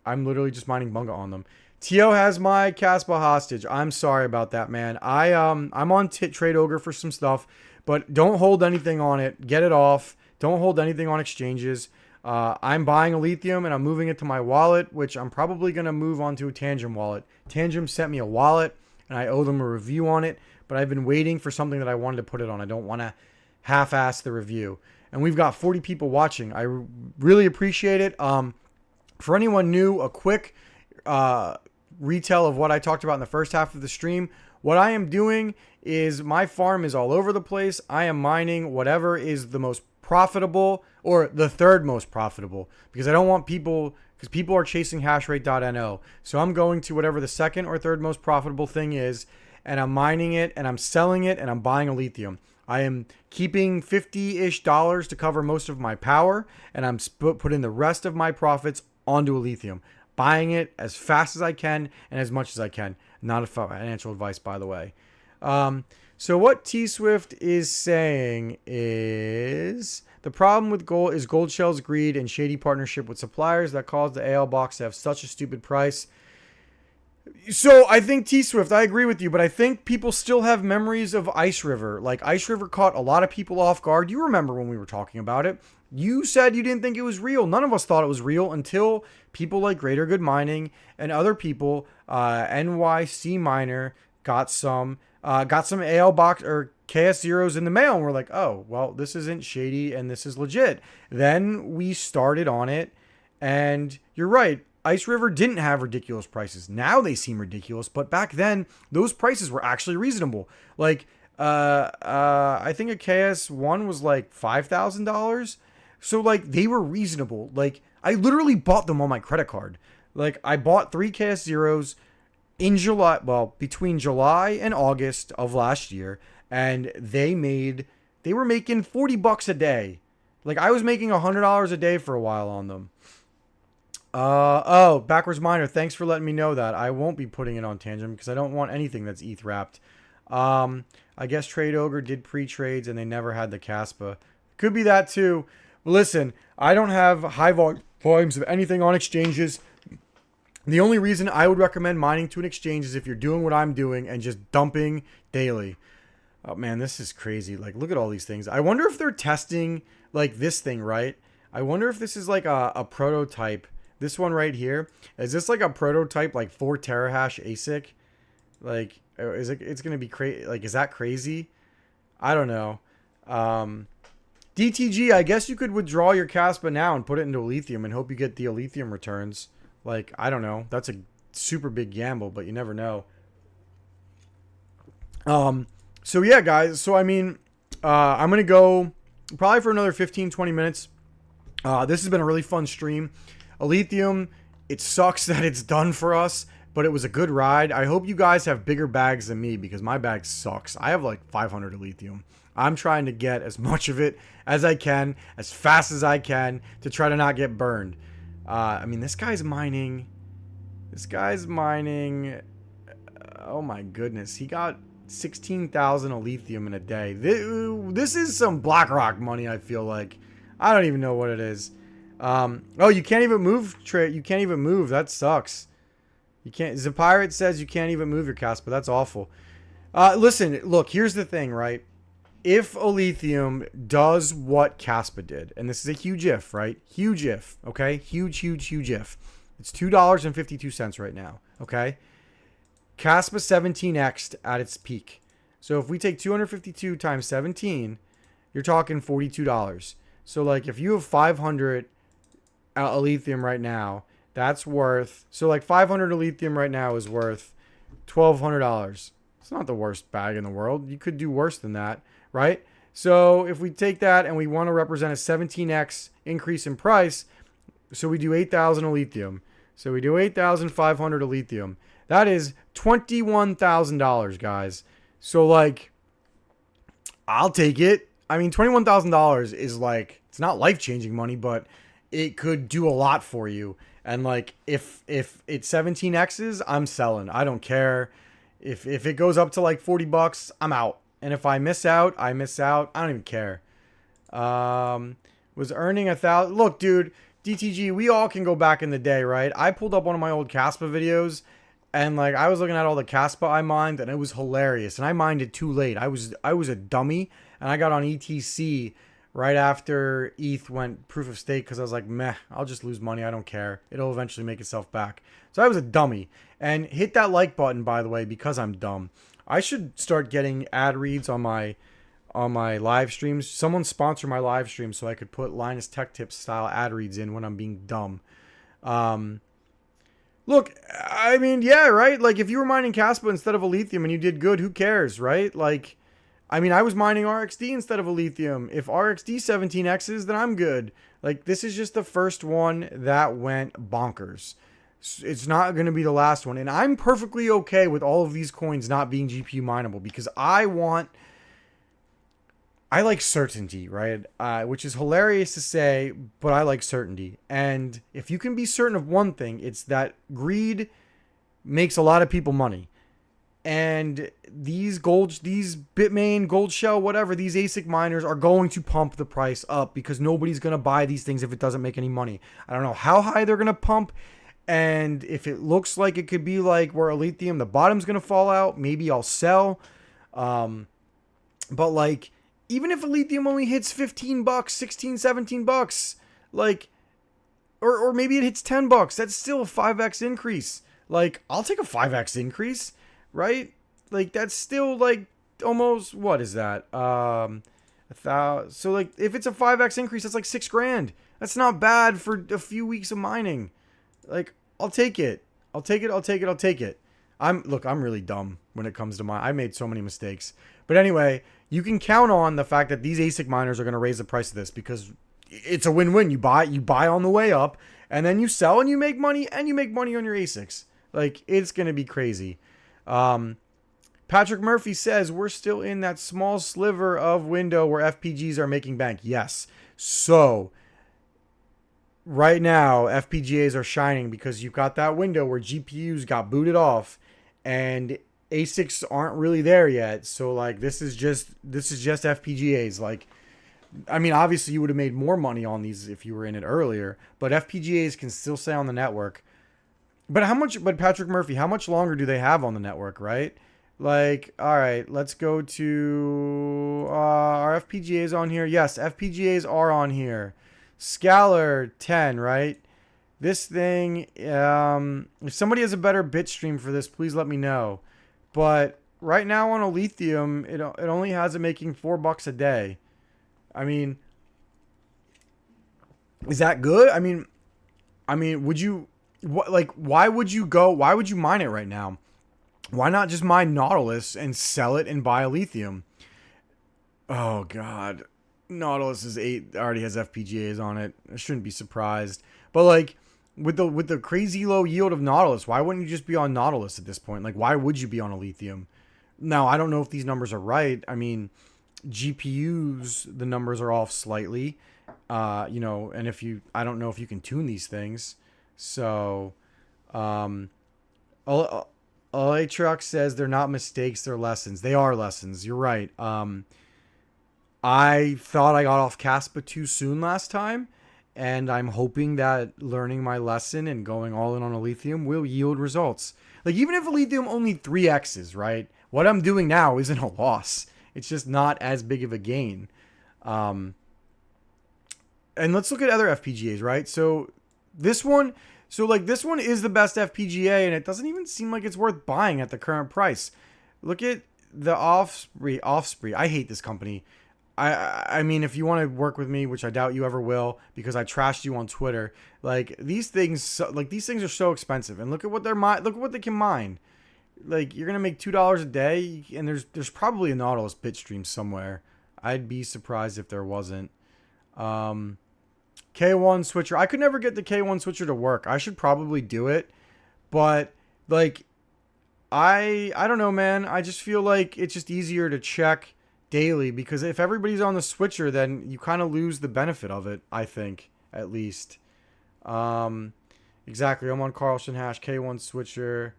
Speaker 1: literally just mining bunga on them. Tio has my Caspa hostage. I'm sorry about that, man. I'm on Trade Ogre for some stuff, but don't hold anything on it. Get it off. Don't hold anything on exchanges. I'm buying Alephium and I'm moving it to my wallet, which I'm probably going to move onto a Tangem wallet. Tangem sent me a wallet and I owe them a review on it, but I've been waiting for something that I wanted to put it on. I don't want to half-ass the review. And we've got 40 people watching. I really appreciate it. For anyone new, a quick retell of what I talked about in the first half of the stream. What I am doing is my farm is all over the place. I am mining whatever is the most profitable or the third most profitable, because I don't want people, because people are chasing hashrate.no. So I'm going to whatever the second or third most profitable thing is, and I'm mining it and I'm selling it and I'm buying Alephium. I am keeping $50-ish to cover most of my power, and I'm putting the rest of my profits onto Alephium, buying it as fast as I can and as much as I can. Not a financial advice, by the way. So what T-Swift is saying is the problem with gold is Gold Shell's greed and shady partnership with suppliers that caused the AL box to have such a stupid price. So I think T-Swift, I agree with you, but I think people still have memories of Ice River. Like Ice River caught a lot of people off guard. You remember when we were talking about it. You said you didn't think it was real. None of us thought it was real until people like Greater Good Mining and other people, NYC Miner, got some AL box or KS Zeros in the mail, and we're like, oh, well, this isn't shady and this is legit. Then we started on it, and you're right. Ice River didn't have ridiculous prices. Now they seem ridiculous, but back then those prices were actually reasonable. Like, I think a KS1 was like $5,000. So like they were reasonable. Like I literally bought them on my credit card. Like I bought 3 KS Zeros in July, well, between July and August of last year, and they were making $40 a day. Like I was making $100 a day for a while on them. Backwards Miner, thanks for letting me know that. I won't be putting it on Tangent because I don't want anything that's ETH wrapped. I guess Trade Ogre did pre-trades and they never had the Caspa. Could be that too. But listen, I don't have high volumes of anything on exchanges. The only reason I would recommend mining to an exchange is if you're doing what I'm doing and just dumping daily. Oh man, this is crazy. Like, look at all these things. I wonder if they're testing like this thing, right? I wonder if this is like a prototype. This one right here. Is this like a prototype, like 4 terahash ASIC? Like, is it? It's gonna be crazy. Like, is that crazy? I don't know. DTG. I guess you could withdraw your Caspa now and put it into Alethium and hope you get the Alethium returns. Like, I don't know. That's a super big gamble, but you never know. So yeah, guys. So I mean, I'm gonna go probably for another 15-20 minutes. This has been a really fun stream. Alethium, it sucks that it's done for us, but it was a good ride. I hope you guys have bigger bags than me because my bag sucks. I have like 500 Alethium. I'm trying to get as much of it as I can, as fast as I can, to try to not get burned. I mean, this guy's mining. Oh my goodness. He got 16,000 Alethium in a day. This is some BlackRock money, I feel like. I don't even know what it is. Oh, you can't even move, Trey. You can't even move. That sucks. You can't. Zapirate says you can't even move your Caspa. That's awful. Listen, look, here's the thing, right? If Alethium does what Caspa did, and this is a huge if, right? Huge if, okay? Huge if. It's $2.52 right now, okay? Caspa 17x'd at its peak. So if we take 252 times 17, you're talking $42. So like if you have 500 Alethium right now, that's worth, so like 500 Alethium right now is worth $1,200. It's not the worst bag in the world. You could do worse than that, right? So if we take that and we want to represent a 17x increase in price, so we do 8,000 Alethium. So we do 8,500 Alethium. That is $21,000, guys. So like, I'll take it. I mean, $21,000 is like, it's not life-changing money, but it could do a lot for you. And like, if it's 17x's, I'm selling. I don't care. If it goes up to like $40, I'm out. And if I miss out, I miss out. I don't even care. Was earning 1,000. Look, dude, DTG, we all can go back in the day, right? I pulled up one of my old Caspa videos, and like I was looking at all the Caspa I mined, and it was hilarious. And I mined it too late. I was a dummy, and I got on ETC right after ETH went proof of stake because I was like, meh, I'll just lose money. I don't care. It'll eventually make itself back. So I was a dummy. And hit that like button, by the way, because I'm dumb. I should start getting ad reads on my live streams. Someone sponsor my live stream so I could put Linus Tech Tips style ad reads in when I'm being dumb. Look, I mean, yeah, right? Like, if you were mining Caspa instead of Alethium and you did good, who cares, right? Like, I mean, I was mining RXD instead of Alethium. If RXD 17x's, then I'm good. Like, this is just the first one that went bonkers. It's not going to be the last one. And I'm perfectly okay with all of these coins not being GPU mineable because I like certainty, right? Which is hilarious to say, but I like certainty. And if you can be certain of one thing, it's that greed makes a lot of people money. And these Bitmain, Gold Shell, whatever, these ASIC miners are going to pump the price up because nobody's going to buy these things if it doesn't make any money. I don't know how high they're going to pump. And if it looks like it could be like where Alethium, the bottom's going to fall out, maybe I'll sell. But like, even if Alethium only hits $15, $16, $17, like, or maybe it hits $10, that's still a 5x increase. Like, I'll take a 5x increase, right? Like, that's still like almost, what is that? 1,000. So like, if it's a 5x increase, that's like $6,000. That's not bad for a few weeks of mining. Like, I'll take it. I'll take it. I'm really dumb when it comes to I made so many mistakes. But anyway, you can count on the fact that these ASIC miners are going to raise the price of this because it's a win-win. You buy on the way up, and then you sell and you make money, and you make money on your ASICs. Like, it's going to be crazy. Patrick Murphy says, we're still in that small sliver of window where FPGs are making bank. Yes. So right now, FPGAs are shining because you've got that window where GPUs got booted off, and ASICs aren't really there yet. So like this is just FPGAs. Like, I mean, obviously you would have made more money on these if you were in it earlier, but FPGAs can still stay on the network. But how much? But Patrick Murphy, how much longer do they have on the network, right? Like, all right, let's go to our FPGAs on here. Yes, FPGAs are on here. Scalar 10, right? This thing, if somebody has a better bit stream for this, please let me know. But right now on Alethium, it only has it making $4 a day. I mean, is that good? Would you, what, like, why would you mine it right now? Why not just mine Nautilus and sell it and buy Alethium? Oh God, Nautilus is 8, already has FPGAs on it. I shouldn't be surprised. But like, with the crazy low yield of Nautilus, why wouldn't you just be on Nautilus at this point? Like, why would you be on Alethium? Now, I don't know if these numbers are right. I mean, GPUs, the numbers are off slightly. And I don't know if you can tune these things. So, Alatruck says they're not mistakes, they're lessons. They are lessons. You're right. I thought I got off Caspa too soon last time. And I'm hoping that learning my lesson and going all in on Alethium will yield results. Like, even if Alethium only 3x's, right? What I'm doing now isn't a loss. It's just not as big of a gain. And let's look at other FPGAs, right? So this one is the best FPGA, and it doesn't even seem like it's worth buying at the current price. Look at the Offspring. I hate this company. I mean, if you want to work with me, which I doubt you ever will, because I trashed you on Twitter, like these things are so expensive. And look at what they can mine. Like, you're gonna make $2 a day, and there's probably a Nautilus bit stream somewhere. I'd be surprised if there wasn't. K1 switcher. I could never get the K1 switcher to work. I should probably do it, but like, I don't know, man. I just feel like it's just easier to check daily, because if everybody's on the switcher, then you kind of lose the benefit of it, I think, at least. Exactly. I'm on Carlson Hash, K1 switcher,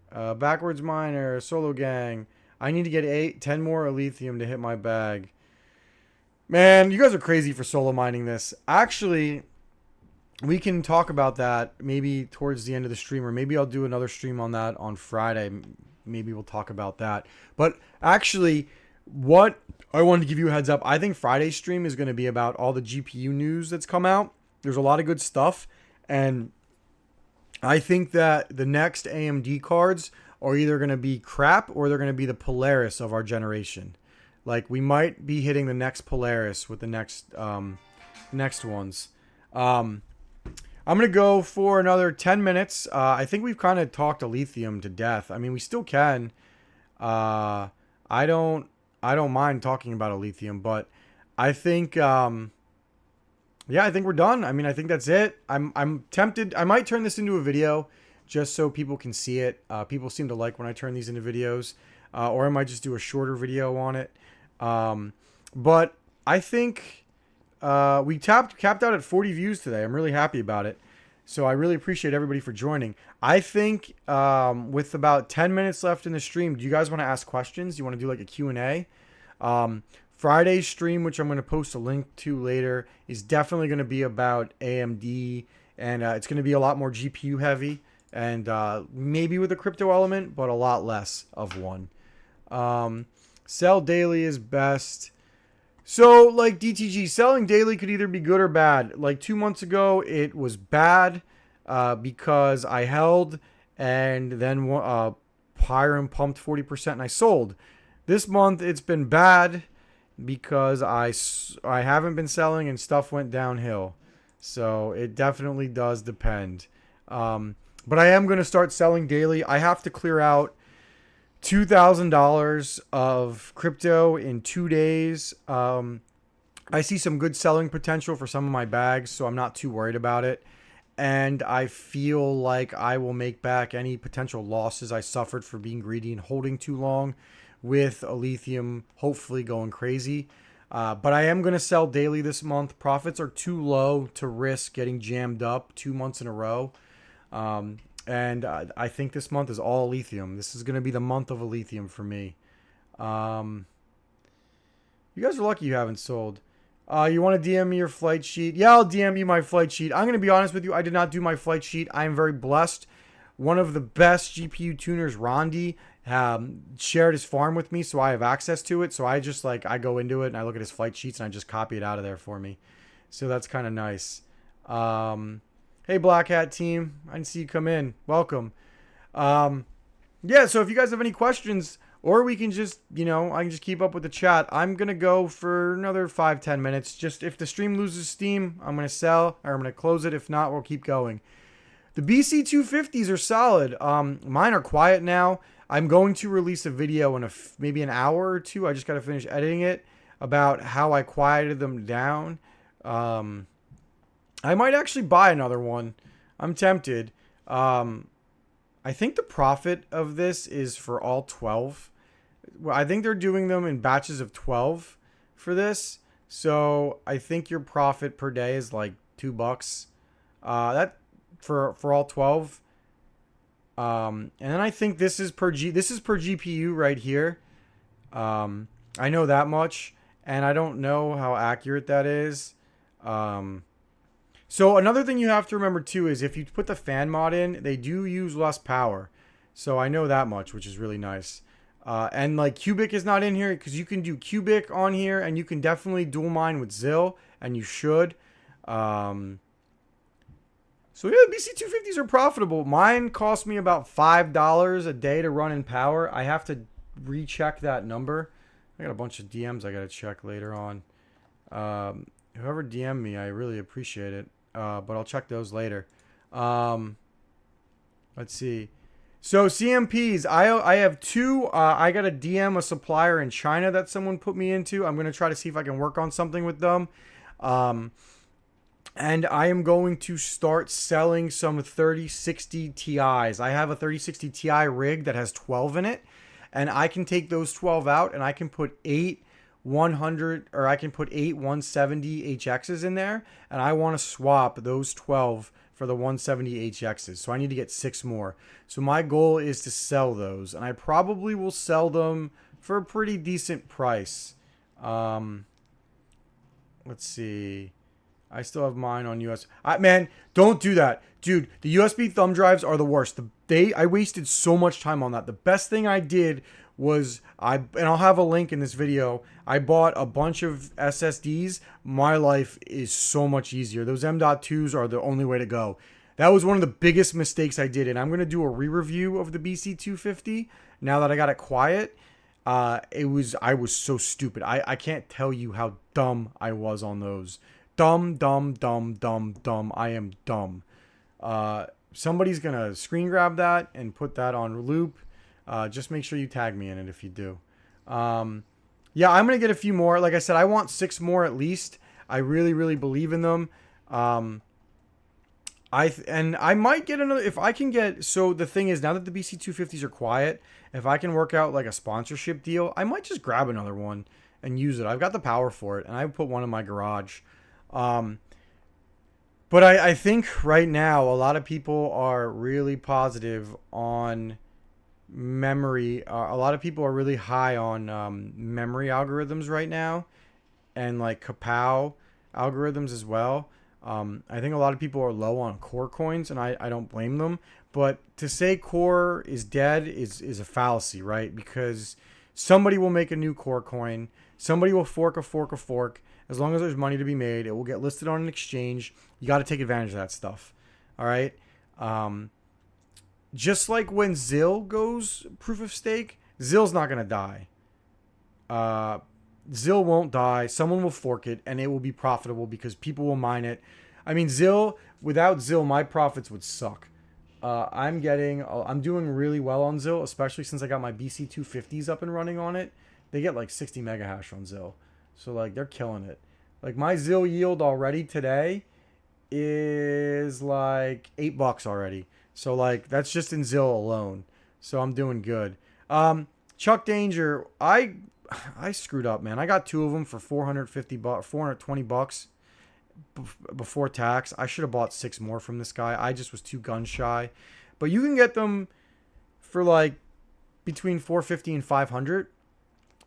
Speaker 1: backwards miner, solo gang. I need to get 10 more Alethium to hit my bag. Man, you guys are crazy for solo mining this. Actually, we can talk about that maybe towards the end of the stream, or maybe I'll do another stream on that on Friday. Maybe we'll talk about that. But actually, what I wanted to give you a heads up, I think Friday's stream is going to be about all the GPU news that's come out. There's a lot of good stuff, and I think that the next AMD cards are either going to be crap or they're going to be the Polaris of our generation. Like, we might be hitting the next Polaris with the next ones. I'm going to go for another 10 minutes. I think we've kind of talked Alethium to death. I mean, we still can. I don't mind talking about Alethium, but I think, I think we're done. I mean, I think that's it. I'm tempted. I might turn this into a video just so people can see it. People seem to like when I turn these into videos, or I might just do a shorter video on it. But I think, we capped out at 40 views today. I'm really happy about it. So I really appreciate everybody for joining. I think, with about 10 minutes left in the stream, do you guys want to ask questions? Do you want to do like a Q&A? Friday's stream, which I'm going to post a link to later, is definitely going to be about AMD, and it's going to be a lot more GPU heavy, and maybe with a crypto element, but a lot less of one. Sell daily is best. So, like, DTG, selling daily could either be good or bad. Like, 2 months ago, it was bad because I held, and then Pyram pumped 40% and I sold. This month, it's been bad because I haven't been selling and stuff went downhill. So, it definitely does depend. But I am going to start selling daily. I have to clear out $2,000 of crypto in 2 days. I see some good selling potential for some of my bags, so I'm not too worried about it. And I feel like I will make back any potential losses I suffered for being greedy and holding too long, with Alethium hopefully going crazy. But I am going to sell daily this month. Profits are too low to risk getting jammed up 2 months in a row. And I think this month is all Alethium. This is going to be the month of Alethium for me. You guys are lucky you haven't sold. You want to DM me your flight sheet? Yeah, I'll DM you my flight sheet. I'm going to be honest with you. I did not do my flight sheet. I am very blessed. One of the best GPU tuners, Rondi, shared his farm with me, so I have access to it. So I just I go into it and I look at his flight sheets and I just copy it out of there for me. So that's kind of nice. Hey, Black Hat team. I didn't see you come in. Welcome. Yeah, so if you guys have any questions, or we can just, I can just keep up with the chat. I'm going to go for another 5-10 minutes. Just if the stream loses steam, I'm going to sell, or I'm going to close it. If not, we'll keep going. The BC250s are solid. Mine are quiet now. I'm going to release a video in maybe an hour or two. I just got to finish editing it about how I quieted them down. I might actually buy another one. I'm tempted. I think the profit of this is for all 12. Well, I think they're doing them in batches of 12 for this. So I think your profit per day is like $2. That for all 12. And then I think this is per GPU right here. I know that much, and I don't know how accurate that is. So another thing you have to remember too is if you put the fan mod in, they do use less power. So I know that much, which is really nice. And like Cubic is not in here because you can do Cubic on here, and you can definitely dual mine with Zill, and you should. So yeah, BC250s are profitable. Mine cost me about $5 a day to run in power. I have to recheck that number. I got a bunch of DMs I got to check later on. Whoever DM'd me, I really appreciate it. But I'll check those later. Let's see. So CMPs, I have two. I got a DM a supplier in China that someone put me into. I'm going to try to see if I can work on something with them. And I am going to start selling some 3060 Ti's. I have a 3060 Ti rig that has 12 in it. And I can take those 12 out and I can put 8 100 or I can put 8 170 HXs in there, and I want to swap those 12 for the 170 HXs. So I need to get 6 more. So my goal is to sell those, and I probably will sell them for a pretty decent price. Let's see. I still have mine on US. Man, don't do that. Dude, the USB thumb drives are the worst. I wasted so much time on that. The best thing I did was and I'll have a link in this video. I bought a bunch of SSDs. My life is so much easier. Those M.2s are the only way to go. That was one of the biggest mistakes I did, and I'm going to do a re-review of the BC250 now that I got it quiet. I was so stupid. I can't tell you how dumb I was on those. Dumb. I am dumb. Somebody's going to screen grab that and put that on loop. Just make sure you tag me in it if you do. Yeah, I'm going to get a few more. Like I said, I want 6 more at least. I really, really believe in them. I might get another if I can get. So the thing is, now that the BC250s are quiet, if I can work out like a sponsorship deal, I might just grab another one and use it. I've got the power for it, and I put one in my garage. But I think right now a lot of people are really positive on memory. A lot of people are really high on memory algorithms right now, and like Kapow algorithms as well. I think a lot of people are low on core coins, and I don't blame them. But to say core is dead is a fallacy, right? Because somebody will make a new core coin. Somebody will fork a fork. As long as there's money to be made, it will get listed on an exchange. You got to take advantage of that stuff. All right. Just like when Zill goes proof of stake, Zill's not going to die. Zill won't die. Someone will fork it, and it will be profitable because people will mine it. I mean, without Zill, my profits would suck. I'm doing really well on Zill, especially since I got my BC250s up and running on it. They get like 60 mega hash on Zill. So like they're killing it. Like my Zill yield already today is like $8 already. So like that's just in Zill alone. So I'm doing good. Chuck Danger, I screwed up, man. I got 2 of them for $420 before tax. I should have bought 6 more from this guy. I just was too gun shy. but you can get them for like between 450 and 500.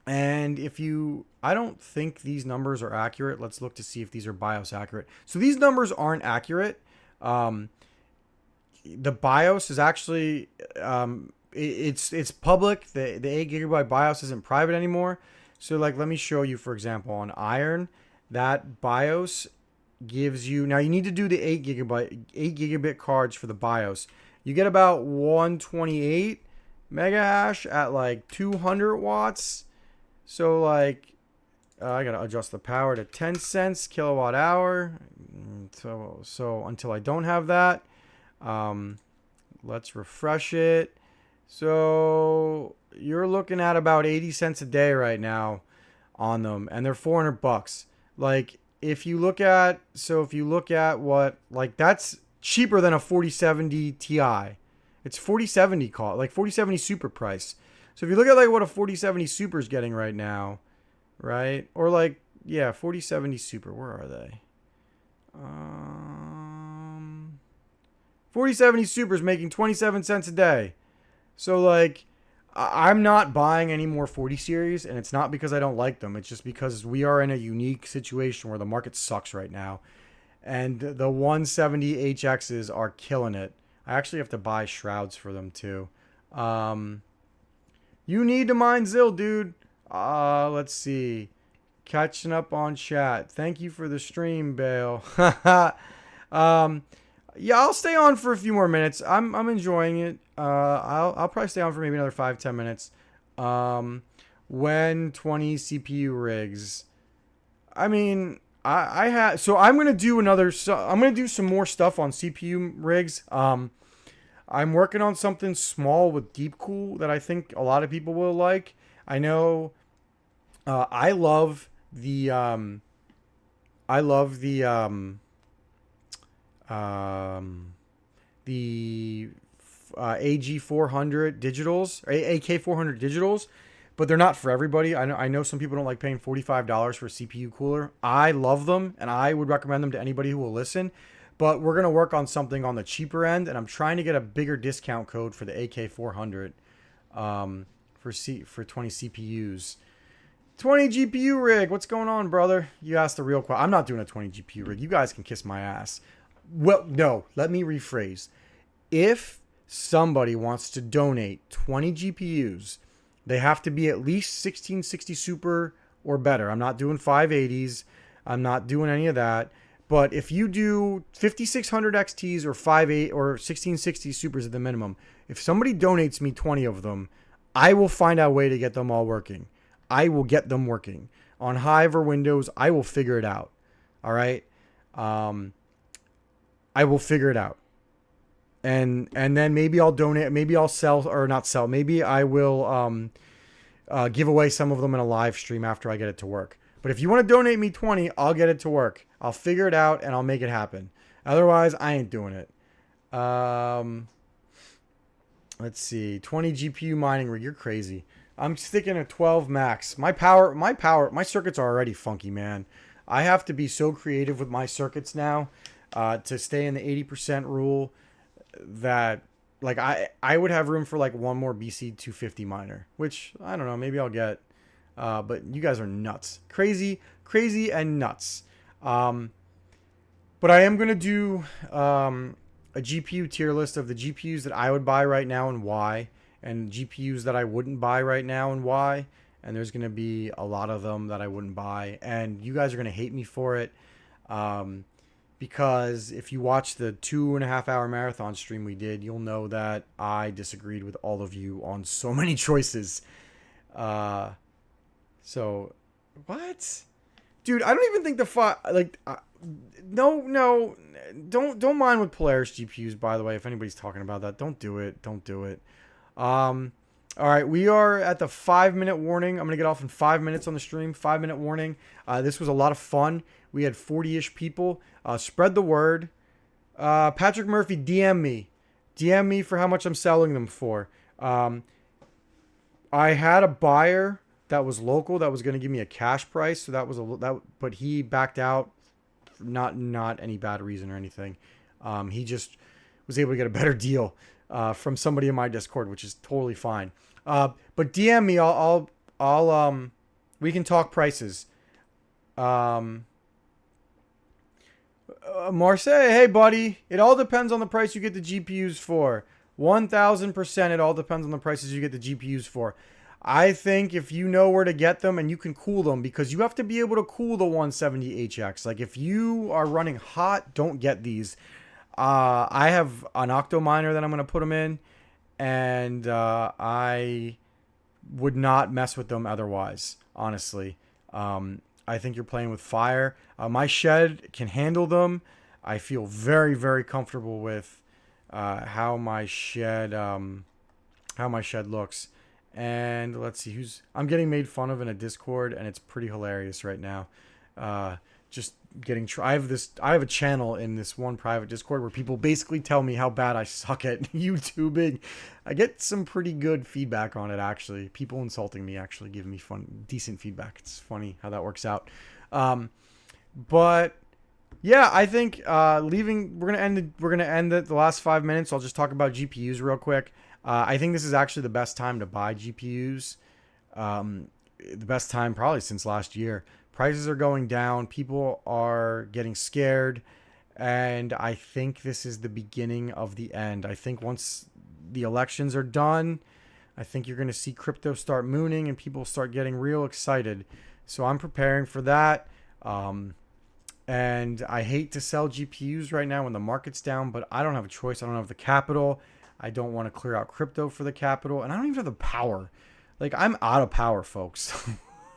Speaker 1: And if you, I don't think these numbers are accurate. Let's look to see if these are BIOS accurate. So these numbers aren't accurate. The BIOS is actually, it's public. The 8 gigabyte BIOS isn't private anymore. So like, let me show you, for example, on Iron, that BIOS gives you, now you need to do the 8 gigabit cards for the BIOS. You get about 128 mega hash at like 200 watts. So like, I gotta adjust the power to 10 cents kilowatt hour. So until I don't have that, let's refresh it. So you're looking at about 80 cents a day right now on them, and they're $400. Like if you look at what, like that's cheaper than a 4070 Ti. It's 4070 call, like 4070 super price. So if you look at like what a 4070 super is getting right now, right? Or like, yeah, 4070 super, where are they? 4070 super is making 27 cents a day. So like, I'm not buying any more 40 series, and it's not because I don't like them. It's just because we are in a unique situation where the market sucks right now. And the 170 HXs are killing it. I actually have to buy shrouds for them too. You need to mine Zill, dude. Let's see. Catching up on chat. Thank you for the stream, Bale. Yeah, I'll stay on for a few more minutes. I'm enjoying it. I'll probably stay on for maybe another 5-10 minutes. When 20 CPU rigs. I mean, I have, so I'm gonna do I'm gonna do some more stuff on CPU rigs. I'm working on something small with deep cool that I think a lot of people will like. I know, I love the AG400 digitals, or AK400 digitals, but they're not for everybody. I know some people don't like paying $45 for a CPU cooler. I love them, and I would recommend them to anybody who will listen. But we're going to work on something on the cheaper end, and I'm trying to get a bigger discount code for the AK400 for 20 CPUs. 20 GPU rig, what's going on, brother? You asked the real question. I'm not doing a 20 GPU rig. You guys can kiss my ass. Well, no, let me rephrase. If somebody wants to donate 20 GPUs, they have to be at least 1660 Super or better. I'm not doing 580s. I'm not doing any of that. But if you do 5600 XTs or 58 or 1660 Supers at the minimum, if somebody donates me 20 of them, I will find out a way to get them all working. I will get them working. On Hive or Windows, I will figure it out. All right? I will figure it out. And then maybe I'll donate, maybe I'll sell, or not sell, maybe I will give away some of them in a live stream after I get it to work. But if you want to donate me 20, I'll get it to work. I'll figure it out and I'll make it happen. Otherwise, I ain't doing it. Let's see. 20 GPU mining rig. You're crazy. I'm sticking at 12 max. My circuits are already funky, man. I have to be so creative with my circuits now to stay in the 80% rule that, like, I would have room for like one more BC 250 miner, which I don't know, maybe I'll get. But you guys are nuts. Crazy and nuts. But I am going to do a GPU tier list of the GPUs that I would buy right now and why, and GPUs that I wouldn't buy right now and why. And there's going to be a lot of them that I wouldn't buy. And you guys are going to hate me for it. Because if you watch the 2.5 hour marathon stream we did, you'll know that I disagreed with all of you on so many choices. So, what? Dude, I don't even think no, don't mind with Polaris GPUs, by the way, if anybody's talking about that. Don't do it. All right, we are at the 5-minute warning. I'm going to get off in 5 minutes on the stream. 5-minute warning. This was a lot of fun. We had 40-ish people. Spread the word. Patrick Murphy, DM me. DM me for how much I'm selling them for. I had a buyer that was local that was going to give me a cash price, so but he backed out. Not any bad reason or anything. He just was able to get a better deal. from somebody in my Discord, which is totally fine. But DM me. I'll we can talk prices. Marseille, hey buddy, it all depends on the price you get the GPUs for. 1000%, it all depends on the prices you get the GPUs for. I think if you know where to get them and you can cool them, because you have to be able to cool the 170HX. Like if you are running hot, don't get these. I have an octo miner that I'm going to put them in, and I would not mess with them otherwise, honestly. I think you're playing with fire. My shed can handle them. I feel very, very comfortable with how my shed looks. And let's see I'm getting made fun of in a Discord, and it's pretty hilarious right now. Just getting I have a channel in this one private Discord where people basically tell me how bad I suck at YouTubing. I get some pretty good feedback on it, actually. People insulting me actually give me decent feedback. It's funny how that works out. But yeah, I think we're gonna end the last 5 minutes. I'll just talk about GPUs real quick. I think this is actually the best time to buy GPUs. The best time probably since last year. Prices are going down. People are getting scared. And I think this is the beginning of the end. I think once the elections are done, I think you're going to see crypto start mooning and people start getting real excited. So I'm preparing for that. And I hate to sell GPUs right now when the market's down, but I don't have a choice. I don't have the capital. I don't want to clear out crypto for the capital. And I don't even have the power. Like, I'm out of power, folks.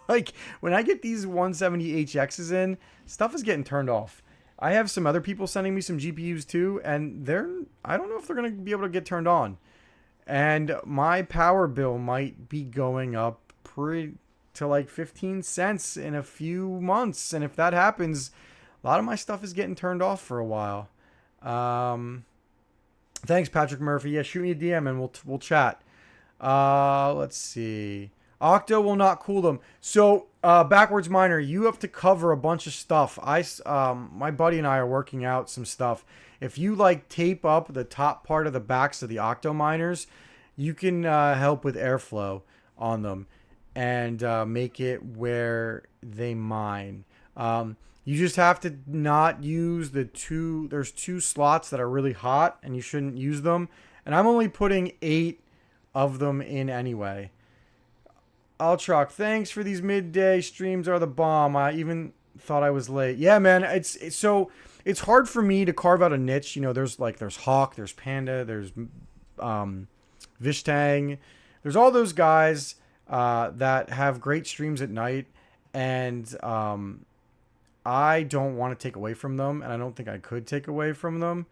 Speaker 1: Like, when I get these 170HXs in, stuff is getting turned off. I have some other people sending me some GPUs too, and I don't know if they're going to be able to get turned on. And my power bill might be going up to like 15 cents in a few months. And if that happens, a lot of my stuff is getting turned off for a while. Thanks, Patrick Murphy. Yeah, shoot me a DM and we'll chat. Let's see. Octo will not cool them. So, Backwards Miner, you have to cover a bunch of stuff. My buddy and I are working out some stuff. If you like tape up the top part of the backs of the Octo miners, you can help with airflow on them and make it where they mine. You just have to not use there's two slots that are really hot and you shouldn't use them. And I'm only putting 8 of them in anyway. Altrock, thanks for these midday streams are the bomb. I even thought I was late. Yeah, man, it's hard for me to carve out a niche. You know, there's Hawk, there's Panda, there's Vishtang. There's all those guys that have great streams at night, and I don't want to take away from them, and I don't think I could take away from them.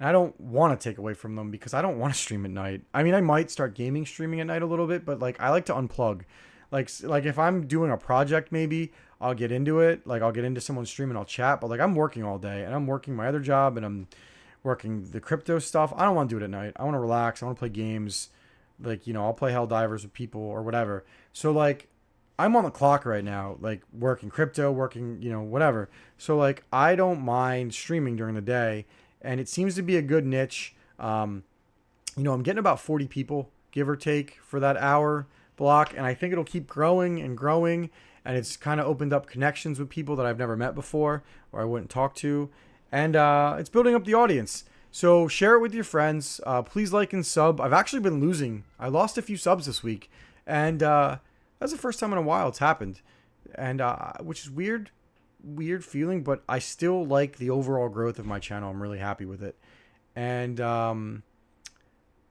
Speaker 1: And I don't want to take away from them because I don't want to stream at night. I mean, I might start gaming streaming at night a little bit, but like I like to unplug. Like if I'm doing a project, maybe I'll get into it. Like I'll get into someone's stream and I'll chat. But like I'm working all day and I'm working my other job and I'm working the crypto stuff. I don't want to do it at night. I want to relax. I want to play games. Like, you know, I'll play Helldivers with people or whatever. So like I'm on the clock right now, like working crypto, working, you know, whatever. So like I don't mind streaming during the day. And it seems to be a good niche. You know, I'm getting about 40 people, give or take, for that hour block. And I think it'll keep growing and growing. And it's kind of opened up connections with people that I've never met before or I wouldn't talk to. And it's building up the audience. So share it with your friends. Please like and sub. I've actually been losing. I lost a few subs this week. And that's the first time in a while it's happened. And which is weird feeling, but I still like the overall growth of my channel. I'm really happy with it. And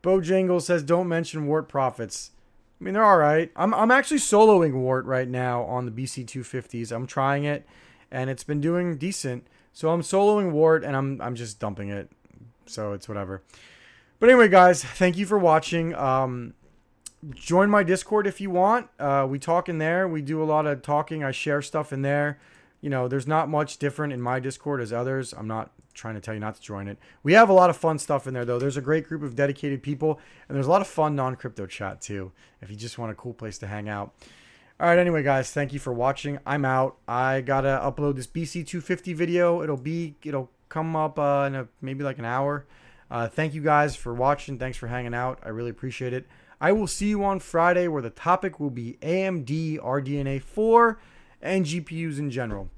Speaker 1: Bojangle says don't mention Wart profits. I mean, they're all right. I'm actually soloing Wart right now on the BC250s. I'm trying it and it's been doing decent. So I'm soloing Wart and I'm just dumping it. So it's whatever. But anyway, guys, thank you for watching. Join my Discord if you want. We talk in there. We do a lot of talking. I share stuff in there. You know, there's not much different in my Discord as others. I'm not trying to tell you not to join it. We have a lot of fun stuff in there, though. There's a great group of dedicated people, and there's a lot of fun non-crypto chat, too, if you just want a cool place to hang out. All right, anyway, guys, thank you for watching. I'm out. I got to upload this BC250 video. It'll come up in maybe like an hour. Thank you guys for watching. Thanks for hanging out. I really appreciate it. I will see you on Friday, where the topic will be AMD RDNA 4 and GPUs in general.